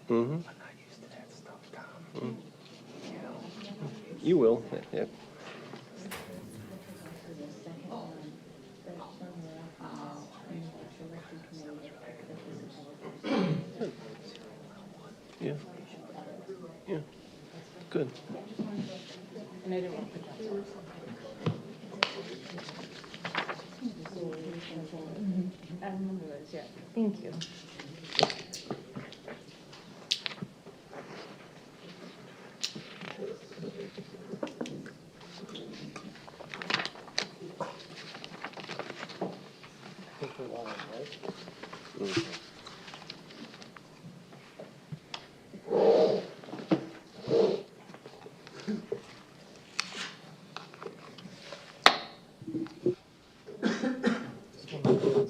Mm-hmm. I'm not used to that stuff, Tom. You will, yeah. Yeah. Yeah. Good. And I didn't want to put that. I remember those, yeah. Thank you.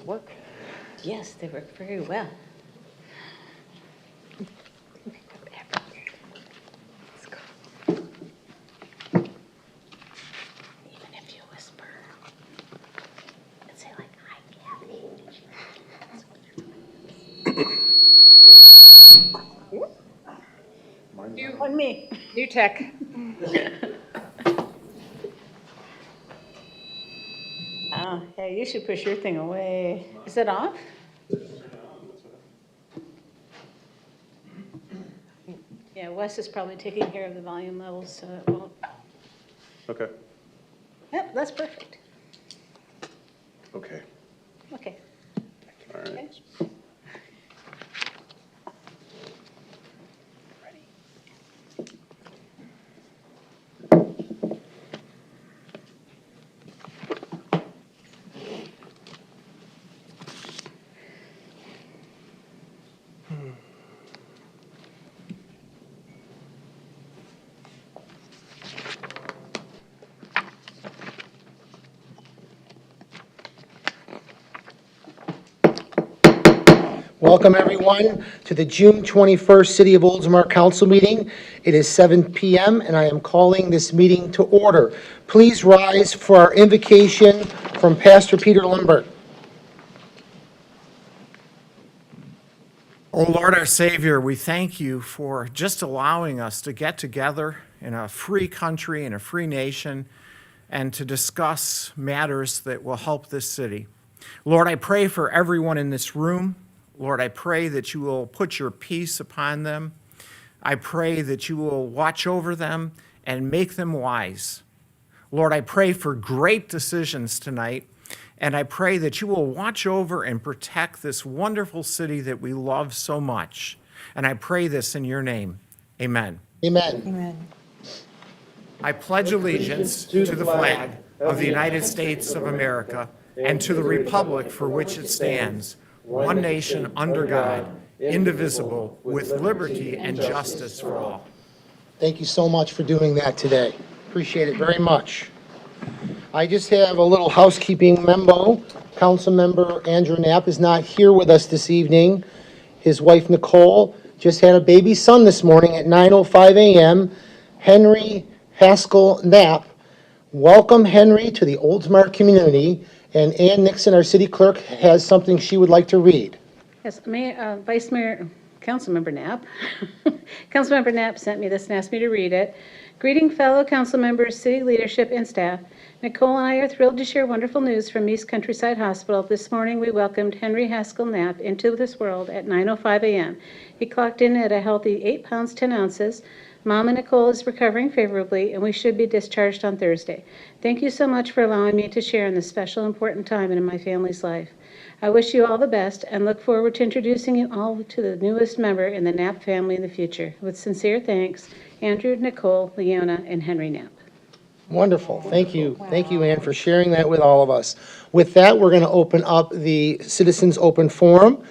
Work. Yes, they work very well. Let's go. Even if you whisper and say like, "Hi, Kathy," on me. New tech. Oh, yeah, you should push your thing away. Is it off? Yeah, Wes is probably taking care of the volume levels, so it won't. Okay. Yep, that's perfect. Okay. Okay. All right. Okay. Welcome, everyone, to the June 21st City of Oldsmar Council meeting. It is 7 p.m., and I am calling this meeting to order. Please rise for our invocation from Pastor Peter Lambert. Oh Lord, our Savior, we thank you for just allowing us to get together in a free country, in a free nation, and to discuss matters that will help this city. Lord, I pray for everyone in this room. Lord, I pray that you will put your peace upon them. I pray that you will watch over them and make them wise. Lord, I pray for great decisions tonight, and I pray that you will watch over and protect this wonderful city that we love so much. And I pray this in your name. Amen. Amen. Amen. I pledge allegiance to the flag of the United States of America and to the republic for which it stands, one nation under God, indivisible, with liberty and justice for all. Thank you so much for doing that today. Appreciate it very much. I just have a little housekeeping memo. Councilmember Andrew Knapp is not here with us this evening. His wife Nicole just had a baby son this morning at 9:05 a.m. Henry Haskell Knapp. Welcome, Henry, to the Oldsmar community. And Ann Nixon, our city clerk, has something she would like to read. Yes, Vice Mayor, Councilmember Knapp. Councilmember Knapp sent me this and asked me to read it. Greeting fellow council members, city leadership, and staff. Nicole and I are thrilled to share wonderful news from East Countryside Hospital. This morning, we welcomed Henry Haskell Knapp into this world at 9:05 a.m. He clocked in at a healthy 8 pounds, 10 ounces. Mama Nicole is recovering favorably, and we should be discharged on Thursday. Thank you so much for allowing me to share in this special, important time in my family's life. I wish you all the best and look forward to introducing you all to the newest member in the Knapp family in the future. With sincere thanks, Andrew, Nicole, Leona, and Henry Knapp. Wonderful. Thank you. Thank you, Ann, for sharing that with all of us. With that, we're going to open up the Citizens Open Forum.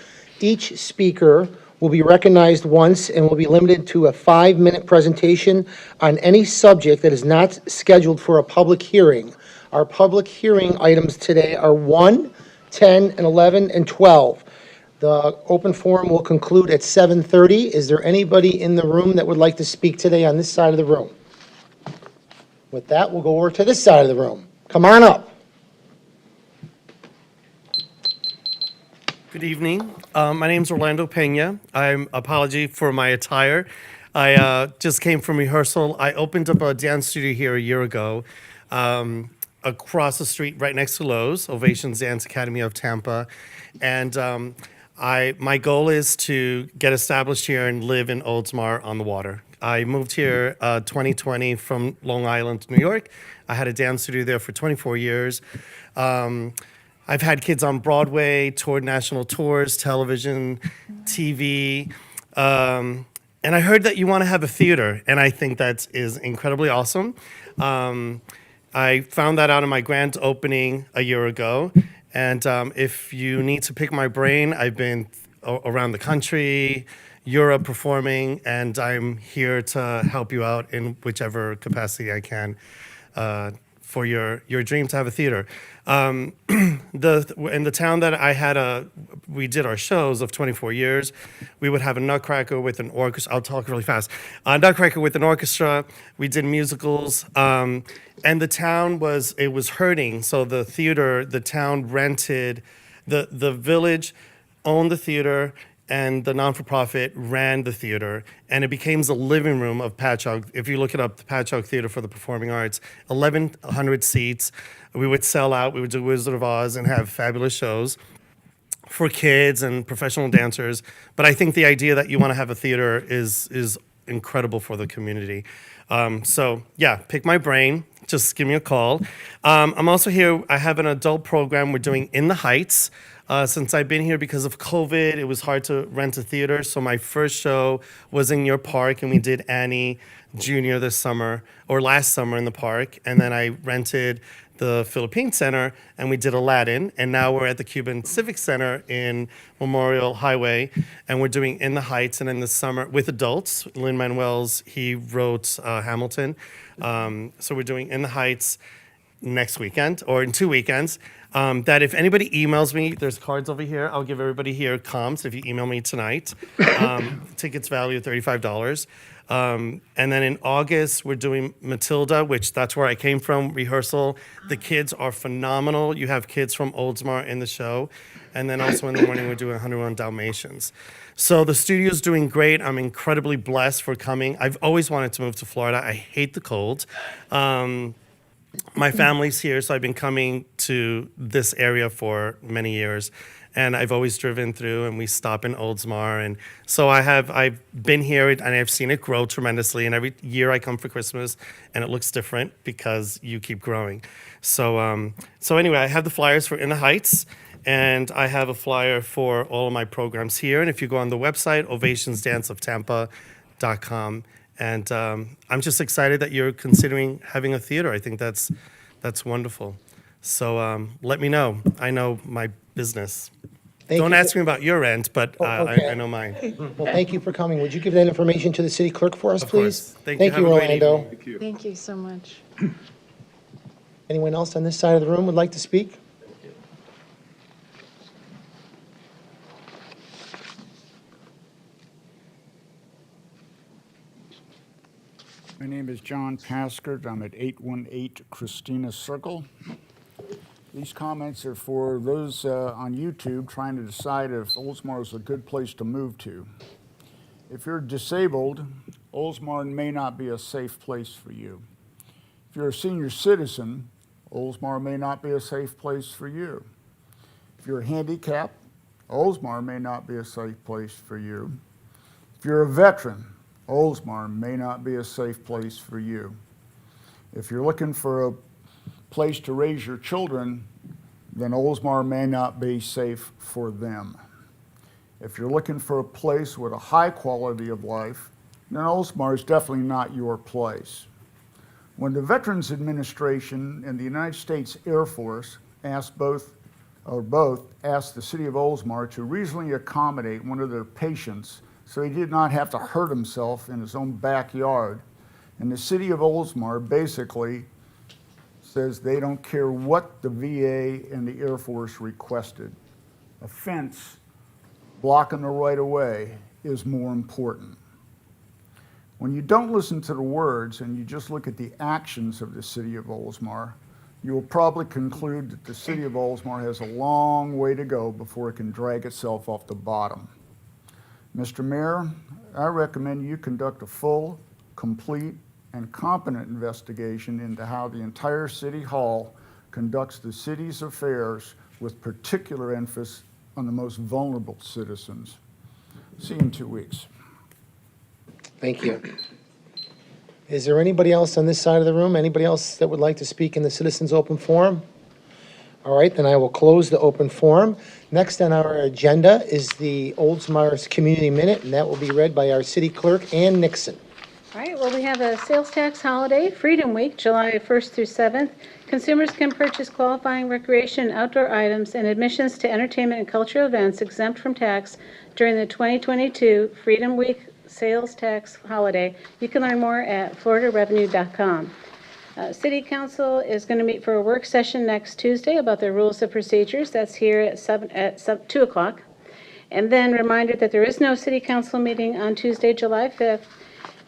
Each speaker will be recognized once and will be limited to a 5-minute presentation on any subject that is not scheduled for a public hearing. Our public hearing items today are 1, 10, and 11, and 12. The open forum will conclude at 7:30. Is there anybody in the room that would like to speak today on this side of the room? With that, we'll go over to this side of the room. Come on up. Good evening. My name's Orlando Pena. Apology for my attire. I just came from rehearsal. I opened up a dance studio here a year ago, across the street, right next to Lowe's, Ovations Dance Academy of Tampa, and my goal is to get established here and live in Oldsmar on the water. I moved here 2020 from Long Island, New York. I had a dance studio there for 24 years. I've had kids on Broadway, toured national tours, television, TV. And I heard that you want to have a theater, and I think that is incredibly awesome. I found that out in my grand opening a year ago. And if you need to pick my brain, I've been around the country, Europe performing, and I'm here to help you out in whichever capacity I can for your dream to have a theater. In the town that I had we did our shows of 24 years. We would have a Nutcracker with an orchestra. I'll talk really fast. Nutcracker with an orchestra. We did musicals, and the town was hurting. So the town rented, the village owned the theater, and the non-for-profit ran the theater, and it became the living room of Patchogue. If you look it up, the Patchogue Theater for the Performing Arts, 1,100 seats. We would sell out. We would do Wizard of Oz and have fabulous shows for kids and professional dancers. But I think the idea that you want to have a theater is incredible for the community. So yeah, pick my brain. Just give me a call. I'm also here. I have an adult program we're doing in the Heights. Since I've been here because of COVID, it was hard to rent a theater. So my first show was in your park, and we did Annie Jr. this summer, or last summer in the park. And then I rented the Philippine Center, and we did Aladdin. And now we're at the Cuban Civic Center in Memorial Highway, and we're doing In the Heights. And in the summer, with adults, Lin-Manuel's, he wrote Hamilton. So we're doing In the Heights next weekend, or in 2 weekends. That if anybody emails me, there's cards over here. I'll give everybody here comps if you email me tonight. Tickets value $35. And then in August, we're doing Matilda, which that's where I came from, rehearsal. The kids are phenomenal. You have kids from Oldsmar in the show. And then also in the morning, we're doing 101 Dalmatians. So the studio's doing great. I'm incredibly blessed for coming. I've always wanted to move to Florida. I hate the cold. My family's here, so I've been coming to this area for many years, and I've always driven through, and we stop in Oldsmar, and so I've been here, and I've seen it grow tremendously, and every year I come for Christmas, and it looks different because you keep growing. So anyway, I have the flyers for In the Heights, and I have a flyer for all of my programs here, and if you go on the website, ovationsdanceoftampa.com. And I'm just excited that you're considering having a theater. I think that's wonderful. So let me know. I know my business. Don't ask me about your end, but okay. I know mine. Well, thank you for coming. Would you give that information to the city clerk for us, Of please? course. Thank you. Have a great Orlando. evening. Thank you so much. Anyone else on this side of the room would like to speak? My name is John Paskert. I'm at 818 Christina Circle. These comments are for those on YouTube trying to decide if Oldsmar is a good place to move to. If you're disabled, Oldsmar may not be a safe place for you. If you're a senior citizen, Oldsmar may not be a safe place for you. If you're handicapped, Oldsmar may not be a safe place for you. If you're a veteran, Oldsmar may not be a safe place for you. If you're looking for a place to raise your children, then Oldsmar may not be safe for them. If you're looking for a place with a high quality of life, then Oldsmar is definitely not your place. When the Veterans Administration and the United States Air Force both asked the city of Oldsmar to reasonably accommodate one of their patients so he did not have to hurt himself in his own backyard. And the city of Oldsmar basically says they don't care what the VA and the Air Force requested. A fence blocking the right of way is more important. When you don't listen to the words and you just look at the actions of the city of Oldsmar, you will probably conclude that the city of Oldsmar has a long way to go before it can drag itself off the bottom. Mr. Mayor, I recommend you conduct a full, complete, and competent investigation into how the entire City Hall conducts the city's affairs with particular emphasis on the most vulnerable citizens. See you in 2 weeks. Thank you. Is there anybody else on this side of the room? Anybody else that would like to speak in the citizens' open forum? All right, then I will close the open forum. Next on our agenda is the Oldsmar's Community Minute, and that will be read by our city clerk, Ann Nixon. All right, well, we have a sales tax holiday, Freedom Week, July 1st through 7th. Consumers can purchase qualifying recreation and outdoor items and admissions to entertainment and cultural events exempt from tax during the 2022 Freedom Week sales tax holiday. You can learn more at floridarevenue.com. City Council is going to meet for a work session next Tuesday about their rules of procedures. That's here at 2 o'clock. And then reminder that there is no City Council meeting on Tuesday, July 5th.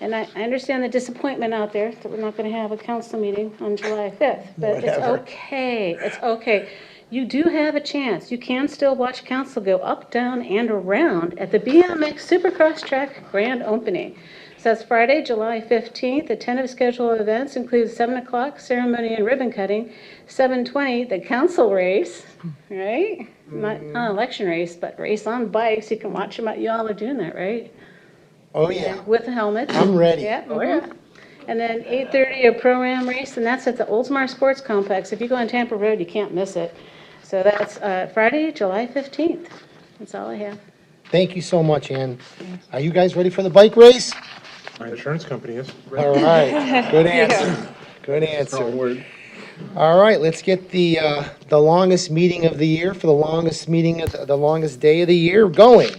And I understand the disappointment out there that we're not going to have a council meeting on July 5th, but it's Whatever. okay. It's okay. You do have a chance. You can still watch council go up, down, and around at the BMX Supercross Track grand opening. So that's Friday, July 15th. The tentative schedule of events includes 7 o'clock ceremony and ribbon cutting, 7:20 the council race, right? Not an election race, but race on bikes. You can watch them. You all are doing that, right? Oh, yeah. With helmets. I'm ready. Yeah. And then 8:30 a pro-am race, and that's at the Oldsmar Sports Complex. If you go on Tampa Road, you can't miss it. So that's Friday, July 15th. That's all I have. Thank you so much, Ann. Are you guys ready for the bike race? My insurance company is. All right, good answer. Good answer. Word. All right, let's get the longest meeting of the year for the longest meeting of the longest day of the year going.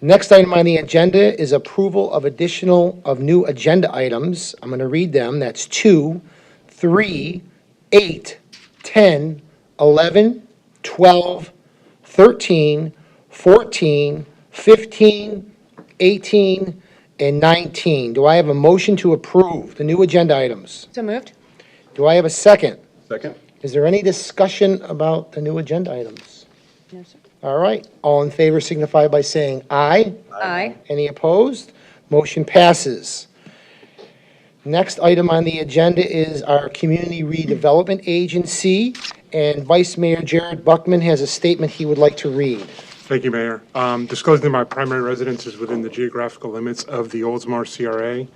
Next item on the agenda is approval of new agenda items. I'm going to read them. That's 2, 3, 8, 10, 11, 12, 13, 14, 15, 18, and 19. Do I have a motion to approve the new agenda items? So moved. Do I have a second? Second? Is there any discussion about the new agenda items? No, sir. All right, all in favor signify by saying aye. Aye. Any opposed? Motion passes. Next item on the agenda is our Community Redevelopment Agency, and Vice Mayor Jared Buckman has a statement he would like to read. Thank you, Mayor. Disclosing that my primary residence is within the geographical limits of the Oldsmar CRA,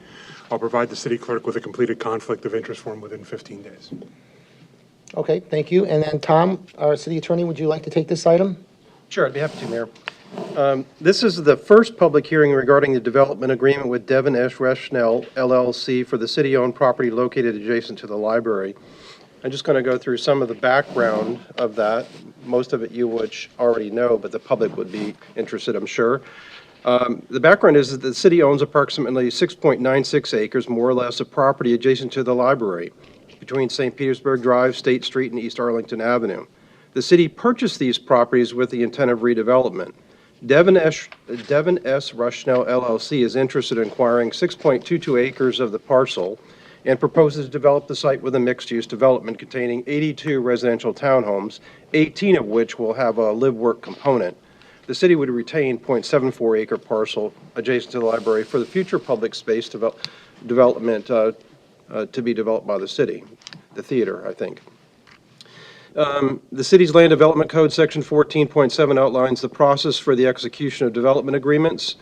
I'll provide the city clerk with a completed conflict of interest form within 15 days. Okay, thank you. And then Tom, our city attorney, would you like to take this item? Sure, I'd be happy to, Mayor. This is the first public hearing regarding the development agreement with Devin S. Reschnell LLC for the city-owned property located adjacent to the library. I'm just going to go through some of the background of that. Most of it you would already know, but the public would be interested, I'm sure. The background is that the city owns approximately 6.96 acres, more or less, of property adjacent to the library between St. Petersburg Drive, State Street, and East Arlington Avenue. The city purchased these properties with the intent of redevelopment. Devin S. Reschnell LLC is interested in acquiring 6.22 acres of the parcel and proposes to develop the site with a mixed-use development containing 82 residential townhomes, 18 of which will have a live-work component. The city would retain 0.74 acre parcel adjacent to the library for the future public space development to be developed by the city, the theater, I think. The city's Land Development Code, Section 14.7, outlines the process for the execution of development agreements.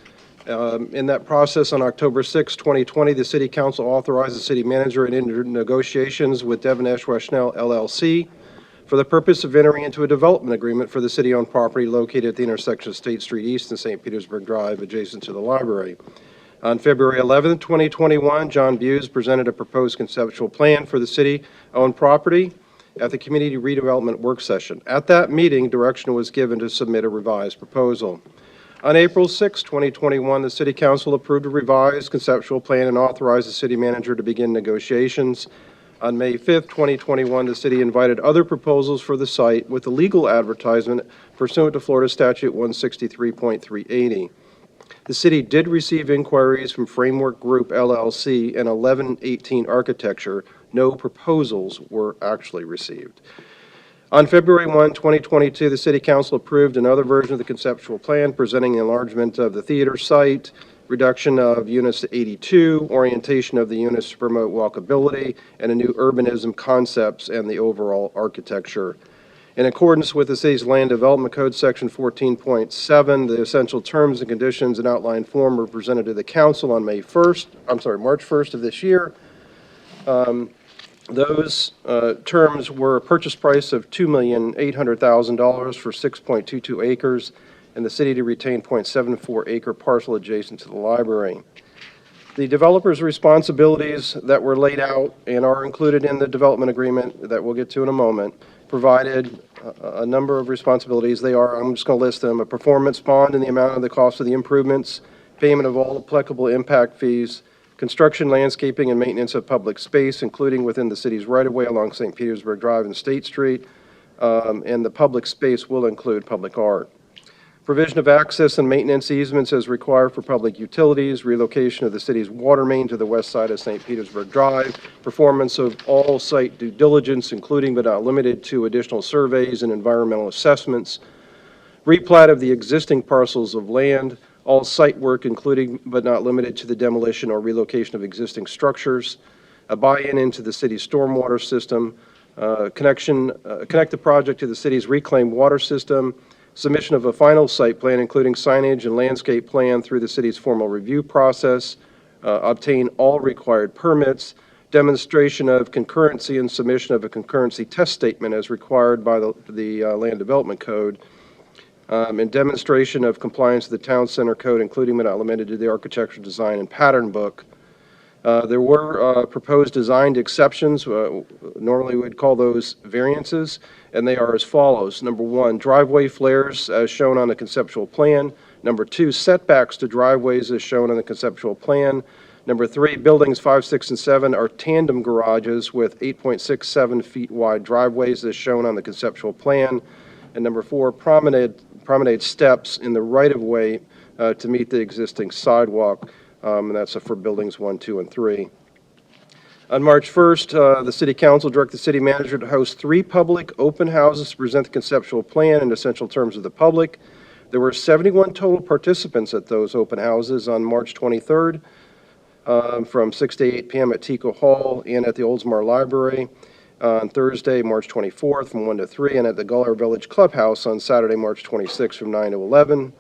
In that process, on October 6, 2020, the City Council authorized the city manager and entered negotiations with Devin S. Reschnell LLC for the purpose of entering into a development agreement for the city-owned property located at the intersection of State Street East and St. Petersburg Drive, adjacent to the library. On February 11, 2021, John Buse presented a proposed conceptual plan for the city-owned property at the Community Redevelopment Work Session. At that meeting, direction was given to submit a revised proposal. On April 6, 2021, the City Council approved a revised conceptual plan and authorized the city manager to begin negotiations. On May 5, 2021, the city invited other proposals for the site with a legal advertisement pursuant to Florida Statute 163.380. The city did receive inquiries from Framework Group LLC and 1118 Architecture No proposals were actually received. On February 1, 2022, the City Council approved another version of the conceptual plan presenting the enlargement of the theater site, reduction of units to 82, orientation of the units to promote walkability, and a new urbanism concepts and the overall architecture. In accordance with the city's Land Development Code, Section 14.7, the essential terms and conditions and outline form were presented to the council on March 1st of this year. Those terms were a purchase price of $2,800,000 for 6.22 acres, and the city to retain .74 acre parcel adjacent to the library. The developer's responsibilities that were laid out and are included in the development agreement that we'll get to in a moment provided a number of responsibilities. They are, I'm just going to list them, a performance bond in the amount of the cost of the improvements, payment of all applicable impact fees, construction, landscaping, and maintenance of public space, including within the city's right-of-way along St. Petersburg Drive and State Street, and the public space will include public art. Provision of access and maintenance easements as required for public utilities, relocation of the city's water main to the west side of St. Petersburg Drive, performance of all site due diligence, including but not limited to additional surveys and environmental assessments, replat of the existing parcels of land, all site work, including but not limited to the demolition or relocation of existing structures, a buy-in into the city's stormwater system, connect the project to the city's reclaimed water system, submission of a final site plan, including signage and landscape plan through the city's formal review process, obtain all required permits, demonstration of concurrency and submission of a concurrency test statement as required by the Land Development Code, and demonstration of compliance with the Town Center Code, including but not limited to the architectural design and pattern book. There were proposed designed exceptions. Normally we'd call those variances, and they are as follows. Number one, driveway flares as shown on the conceptual plan. Number two, setbacks to driveways as shown on the conceptual plan. Number three, buildings 5, 6, and 7 are tandem garages with 8.67 feet wide driveways as shown on the conceptual plan. And number four, promenade steps in the right-of-way to meet the existing sidewalk, and that's for buildings 1, 2, and 3. On March 1st, the City Council directed the city manager to host 3 public open houses to present the conceptual plan and essential terms of the public. There were 71 total participants at those open houses on March 23rd from 6 to 8 p.m. at Tico Hall and at the Oldsmar Library. On Thursday, March 24th from 1 to 3, and at the Gullar Village Clubhouse on Saturday, March 26th from 9 to 11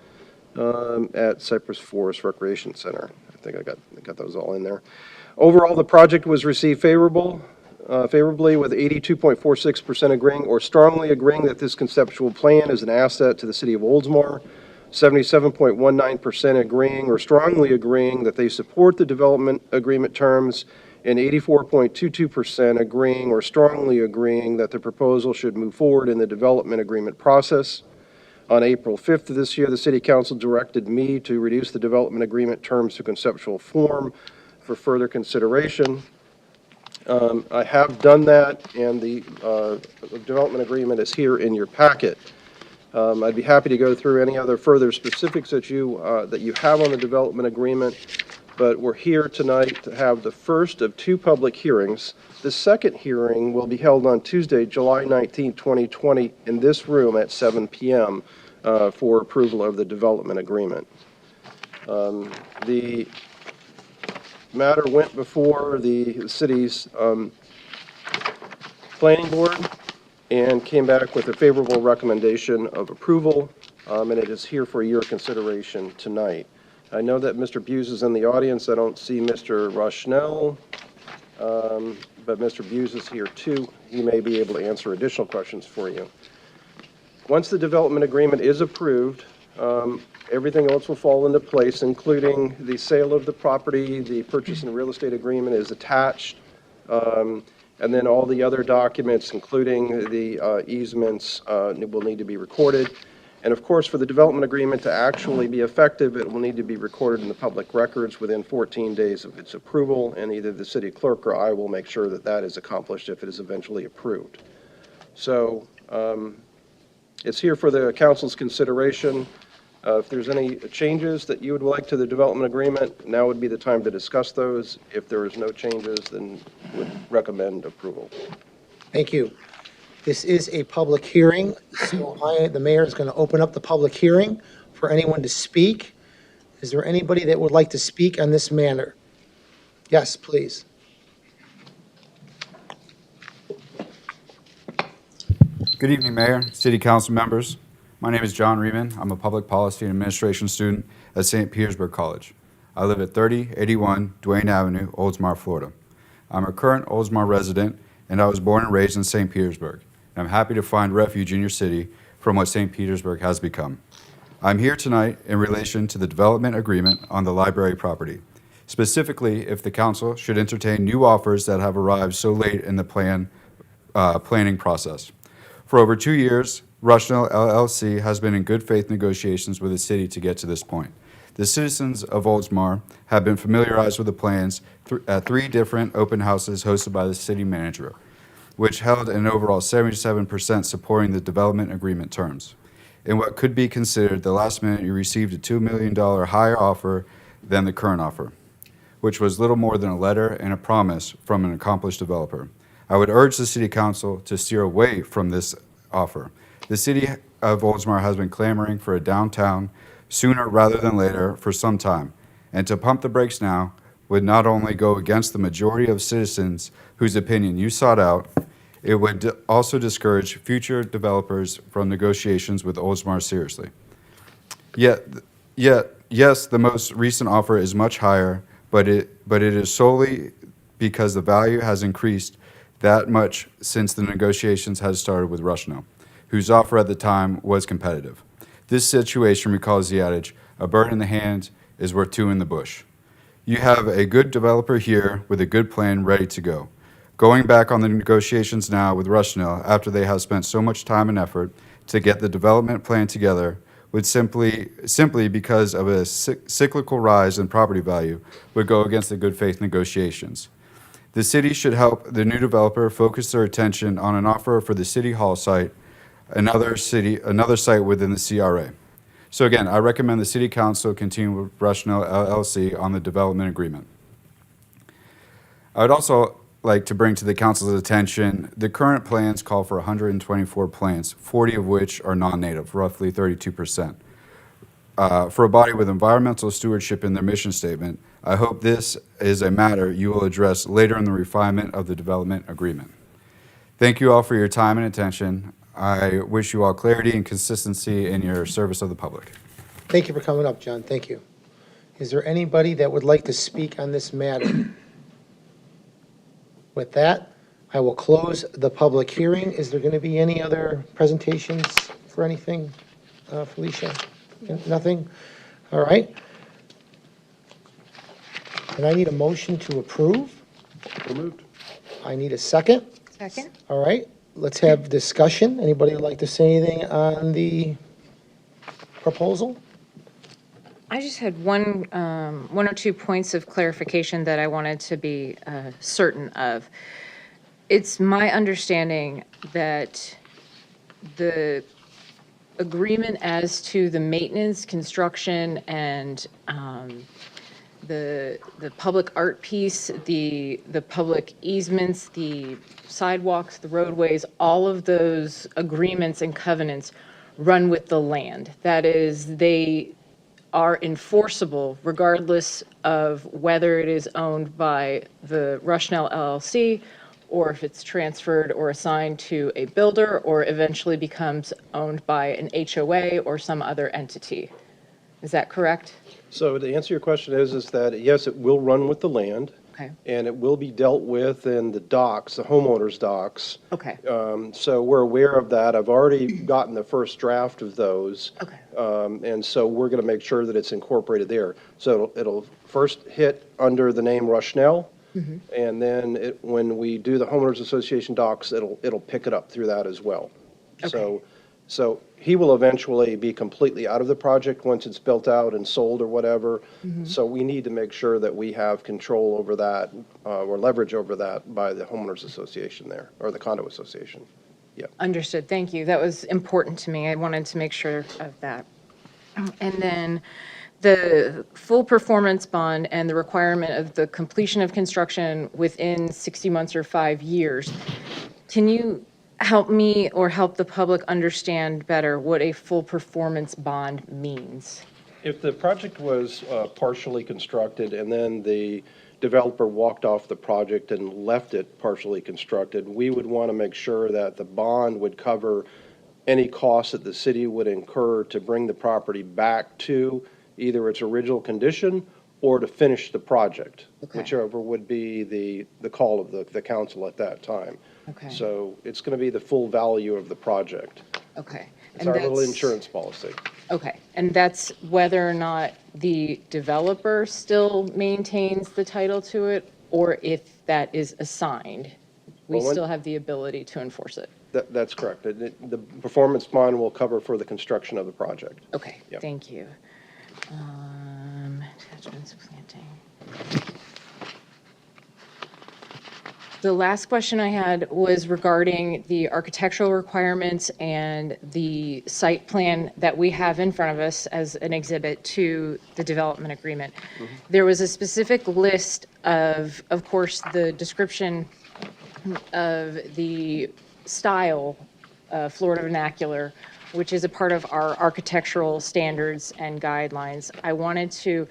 at Cypress Forest Recreation Center. I think I got those all in there. Overall, the project was received favorably with 82.46% agreeing or strongly agreeing that this conceptual plan is an asset to the city of Oldsmar, 77.19% agreeing or strongly agreeing that they support the development agreement terms, and 84.22% agreeing or strongly agreeing that the proposal should move forward in the development agreement process. On April 5th of this year, the City Council directed me to reduce the development agreement terms to conceptual form for further consideration. I have done that, and the development agreement is here in your packet. I'd be happy to go through any other further specifics that you have on the development agreement, but we're here tonight to have the first of 2 public hearings. The second hearing will be held on Tuesday, July 19, 2020, in this room at 7 p.m. For approval of the development agreement. The matter went before the city's planning board and came back with a favorable recommendation of approval, and it is here for your consideration tonight. I know that Mr. Buse is in the audience. I don't see Mr. Rushnell, but Mr. Buse is here too. He may be able to answer additional questions for you. Once the development agreement is approved, everything else will fall into place, including the sale of the property. The purchase and real estate agreement is attached, and then all the other documents, including the easements, will need to be recorded. And of course, for the development agreement to actually be effective, it will need to be recorded in the public records within 14 days of its approval, and either the city clerk or I will make sure that that is accomplished if it is eventually approved. So it's here for the council's consideration. If there's any changes that you would like to the development agreement, now would be the time to discuss those. If there is no changes, then would recommend approval. Thank you. This is a public hearing, so the mayor is going to open up the public hearing for anyone to speak. Is there anybody that would like to speak on this matter? Yes, please. Good evening, Mayor, City Council members. My name is John Riemann. I'm a public policy and administration student at St. Petersburg College. I live at 3081 Duane Avenue, Oldsmar, Florida. I'm a current Oldsmar resident, and I was born and raised in St. Petersburg. I'm happy to find refuge in your city from what St. Petersburg has become. I'm here tonight in relation to the development agreement on the library property, specifically if the council should entertain new offers that have arrived so late in the planning process. For over 2 years, Rushnell LLC has been in good faith negotiations with the city to get to this point. The citizens of Oldsmar have been familiarized with the plans at 3 different open houses hosted by the city manager, which held an overall 77% supporting the development agreement terms. In what could be considered the last minute, you received a $2 million higher offer than the current offer, which was little more than a letter and a promise from an accomplished developer. I would urge the City Council to steer away from this offer. The City of Oldsmar has been clamoring for a downtown sooner rather than later for some time, and to pump the brakes now would not only go against the majority of citizens whose opinion you sought out, it would also discourage future developers from negotiations with Oldsmar seriously. Yet, yes, the most recent offer is much higher, but it is solely because the value has increased that much since the negotiations had started with Rushnell, whose offer at the time was competitive. This situation recalls the adage, a bird in the hand is worth 2 in the bush. You have a good developer here with a good plan ready to go. Going back on the negotiations now with Rushnell after they have spent so much time and effort to get the development plan together would simply because of a cyclical rise in property value would go against the good faith negotiations. The city should help the new developer focus their attention on an offer for the City Hall site, another site within the CRA. So again, I recommend the City Council continue with Rushnell LLC on the development agreement. I would also like to bring to the council's attention, the current plans call for 124 plants, 40 of which are non-native, roughly 32%. For a body with environmental stewardship in their mission statement, I hope this is a matter you will address later in the refinement of the development agreement. Thank you all for your time and attention. I wish you all clarity and consistency in your service of the public. Thank you for coming up, John. Thank you. Is there anybody that would like to speak on this matter? With that, I will close the public hearing. Is there going to be any other presentations for anything, Felicia? Nothing? All right. And I need a motion to approve. So moved. I need a second. Second? All right, let's have discussion. Anybody would like to say anything on the proposal? I just had one or two points of clarification that I wanted to be certain of. It's my understanding that the agreement as to the maintenance, construction, and the public art piece, the public easements, the sidewalks, the roadways, all of those agreements and covenants run with the land. That is, they are enforceable regardless of whether it is owned by the Rushnell LLC or if it's transferred or assigned to a builder or eventually becomes owned by an HOA or some other entity. Is that correct? So to answer your question is that, yes, it will run with the land. Okay. And it will be dealt with in the docks, the homeowners' docks. Okay. So we're aware of that. I've already gotten the first draft of those. Okay. And so we're going to make sure that it's incorporated there. So it'll first hit under the name Rushnell. And then when we do the homeowners association docks, it'll pick it up through that as well. Okay. So he will eventually be completely out of the project once it's built out and sold or whatever. So we need to make sure that we have control over that or leverage over that by the homeowners association there, or the condo association. Yeah. Understood. Thank you. That was important to me. I wanted to make sure of that. And then the full performance bond and the requirement of the completion of construction within 60 months or 5 years. Can you help me or help the public understand better what a full performance bond means? If the project was partially constructed and then the developer walked off the project and left it partially constructed, we would want to make sure that the bond would cover any costs that the city would incur to bring the property back to either its original condition or to finish the project, Okay. whichever would be the call of the council at that time. Okay. So it's going to be the full value of the project. Okay. It's And our little that's- insurance policy. Okay, and that's whether or not the developer still maintains the title to it, or if that is assigned, we Well, when- still have the ability to enforce it. That's correct. The performance bond will cover for the construction of the project. Okay, Yep. thank you. Attachments, planting. The last question I had was regarding the architectural requirements and the site plan that we have in front of us as an exhibit to the development agreement. There was a specific list of course, the description of the style, Florida vernacular, which is a part of our architectural standards and guidelines. I wanted to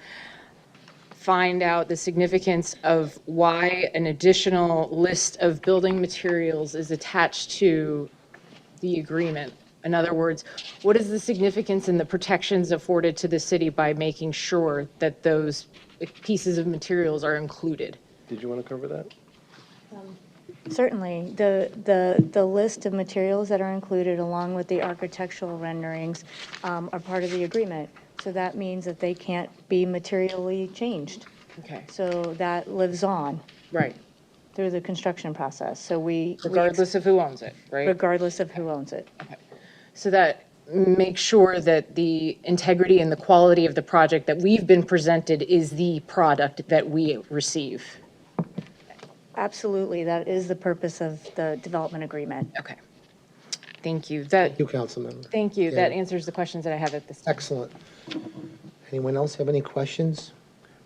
find out the significance of why an additional list of building materials is attached to the agreement. In other words, what is the significance and the protections afforded to the city by making sure that those pieces of materials are included? Did you want to cover that? Certainly. The list of materials that are included along with the architectural renderings are part of the agreement. So that means that they can't be materially changed. Okay, So that lives on right, through the construction process. So we regardless of who owns it, right? regardless of who owns it. So that makes sure that the integrity and the quality of the project that we've been presented is the product that we receive. Absolutely. That is the purpose of the development agreement. Okay. Thank you. That, You, Councilmember. thank you. That Yeah. answers the questions that I have at this time. Excellent. Anyone else have any questions?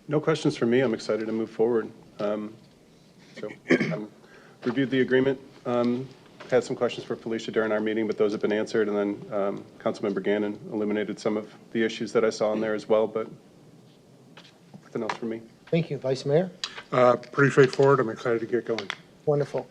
No questions for me. I'm excited to move forward. Reviewed the agreement, had some questions for Felicia during our meeting, but those have been answered. And then Councilmember Gannon illuminated some of the issues that I saw in there as well, but nothing else for me. Thank you, Vice Mayor. Pretty straightforward. I'm excited to get going. Wonderful.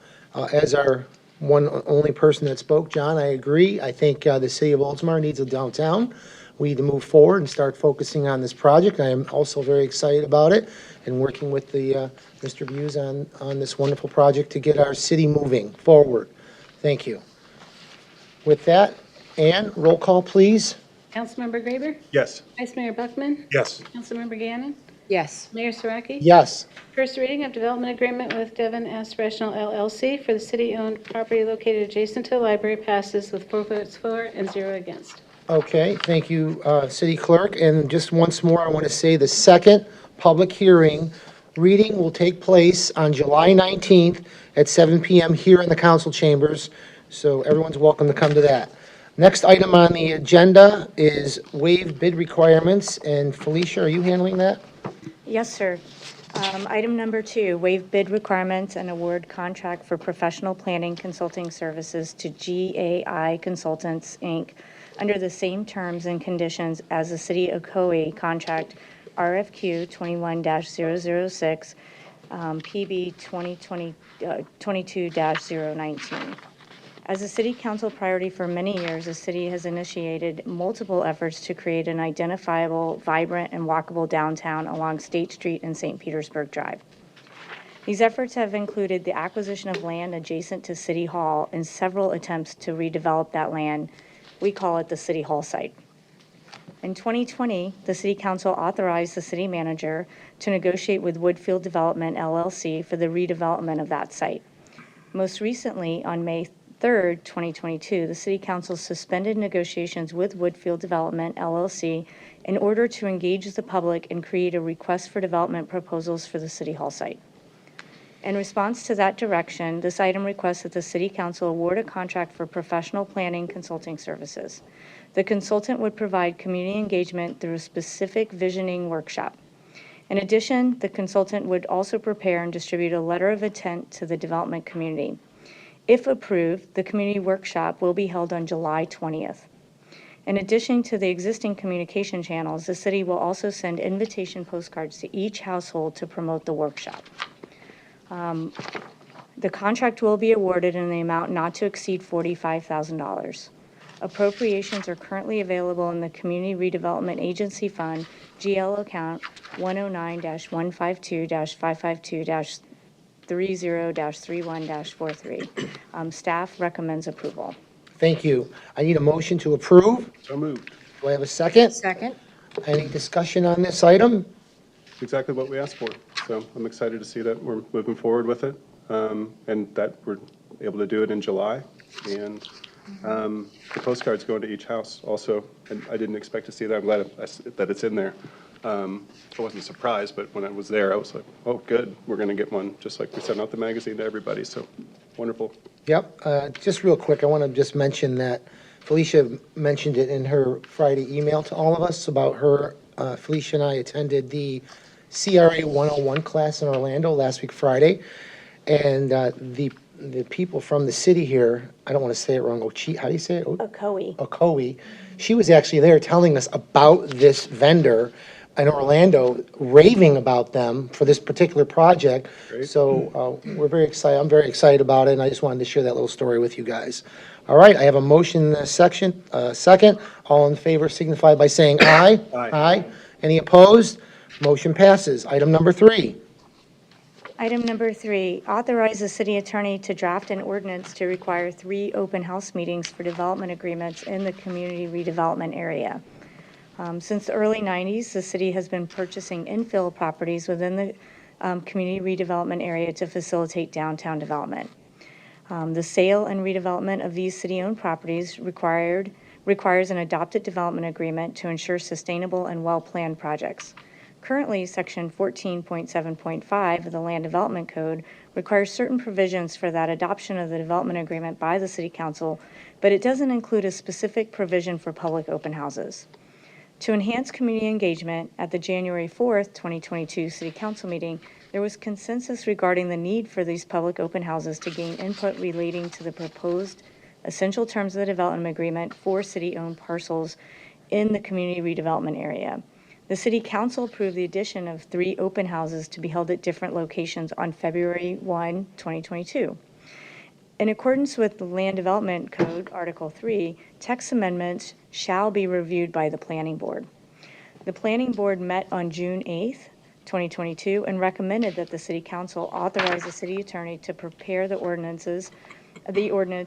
As our only person that spoke, John, I agree. I think the city of Oldsmar needs a downtown. We need to move forward and start focusing on this project. I am also very excited about it and working with the Mr. Buse on this wonderful project to get our city moving forward. Thank you. With that, Ann, roll call, please. Councilmember Graber? Yes. Vice Mayor Buckman? Yes. Councilmember Gannon? Yes. Mayor Saraki? Yes. First reading of development agreement with Devon S. Rational LLC for the city-owned property located adjacent to the library passes with 4 votes for and 0 against. Okay, thank you, City Clerk. And just once more, I want to say the second public hearing reading will take place on July 19th at 7 PM here in the council chambers. So everyone's welcome to come to that. Next item on the agenda is waived bid requirements. And Felicia, are you handling that? Yes, sir. Item number 2, waive bid requirements and award contract for professional planning consulting services to GAI Consultants, Inc., under the same terms and conditions as the City of Ocoee contract RFQ 21-006, PB 2022-019. As a city council priority for many years, the city has initiated multiple efforts to create an identifiable, vibrant, and walkable downtown along State Street and St. Petersburg Drive. These efforts have included the acquisition of land adjacent to City Hall and several attempts to redevelop that land. We call it the City Hall site. In 2020, the City Council authorized the city manager to negotiate with Woodfield Development LLC for the redevelopment of that site. Most recently, on May 3rd, 2022, the City Council suspended negotiations with Woodfield Development LLC in order to engage the public and create a request for development proposals for the City Hall site. In response to that direction, this item requests that the City Council award a contract for professional planning consulting services. The consultant would provide community engagement through a specific visioning workshop. In addition, the consultant would also prepare and distribute a letter of intent to the development community. If approved, the community workshop will be held on July 20th. In addition to the existing communication channels, the city will also send invitation postcards to each household to promote the workshop. The contract will be awarded in the amount not to exceed $45,000. Appropriations are currently available in the Community Redevelopment Agency Fund, GL account 109-152-552-30-31-43. Staff recommends approval. Thank you. I need a motion to approve. So moved. Do I have a second? Second. Any discussion on this item? It's exactly what we asked for. So I'm excited to see that we're moving forward with it, and that we're able to do it in July. And the postcards going to each house also, and I didn't expect to see that. I'm glad that it's in there. I wasn't surprised, but when I was there, I was like, oh, good, we're going to get one, just like we sent out the magazine to everybody, so wonderful. Yep. Just real quick, I want to just mention that Felicia mentioned it in her Friday email to all of us about her, Felicia and I attended the CRA 101 class in Orlando last week, Friday. And the people from the city here, I don't want to say it wrong, how do you say it? Ocoee. Ocoee. She was actually there telling us about this vendor in Orlando, raving about them for this particular project. Great. So we're very excited. I'm very excited about it, and I just wanted to share that little story with you guys. All right, I have a motion in this section, second. All in favor signify by saying aye. Aye. Aye. Any opposed? Motion passes. Item number 3. Item number 3, authorize the city attorney to draft an ordinance to require 3 open house meetings for development agreements in the community redevelopment area. Since the early 90s, the city has been purchasing infill properties within the community redevelopment area to facilitate downtown development. The sale and redevelopment of these city-owned properties requires an adopted development agreement to ensure sustainable and well-planned projects. Currently, Section 14.7.5 of the Land Development Code requires certain provisions for that adoption of the development agreement by the City Council, but it doesn't include a specific provision for public open houses. To enhance community engagement, at the January 4th, 2022 City Council meeting, there was consensus regarding the need for these public open houses to gain input relating to the proposed essential terms of the development agreement for city-owned parcels in the community redevelopment area. The City Council approved the addition of 3 open houses to be held at different locations on February 1, 2022. In accordance with the Land Development Code, Article 3, text amendments shall be reviewed by the Planning Board. The Planning Board met on June 8, 2022, and recommended that the City Council authorize the city attorney to prepare the ordinance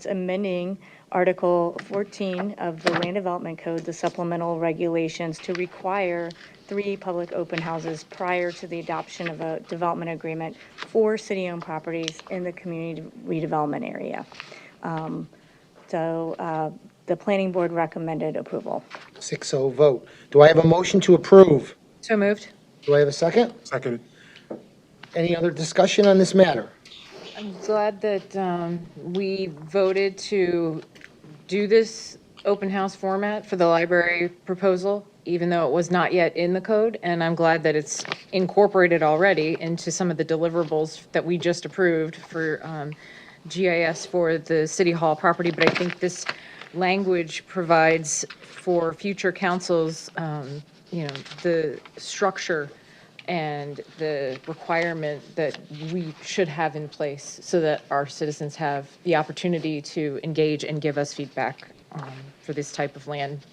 amending Article 14 of the Land Development Code, the supplemental regulations, to require 3 public open houses prior to the adoption of a development agreement for city-owned properties in the community redevelopment area. The Planning Board recommended approval. 6-0 vote. Do I have a motion to approve? So moved. Do I have a second? Second. Any other discussion on this matter? I'm glad that we voted to do this open house format for the library proposal, even though it was not yet in the code. And I'm glad that it's incorporated already into some of the deliverables that we just approved for GIS for the City Hall property. But I think this language provides for future councils, the structure and the requirement that we should have in place so that our citizens have the opportunity to engage and give us feedback for this type of land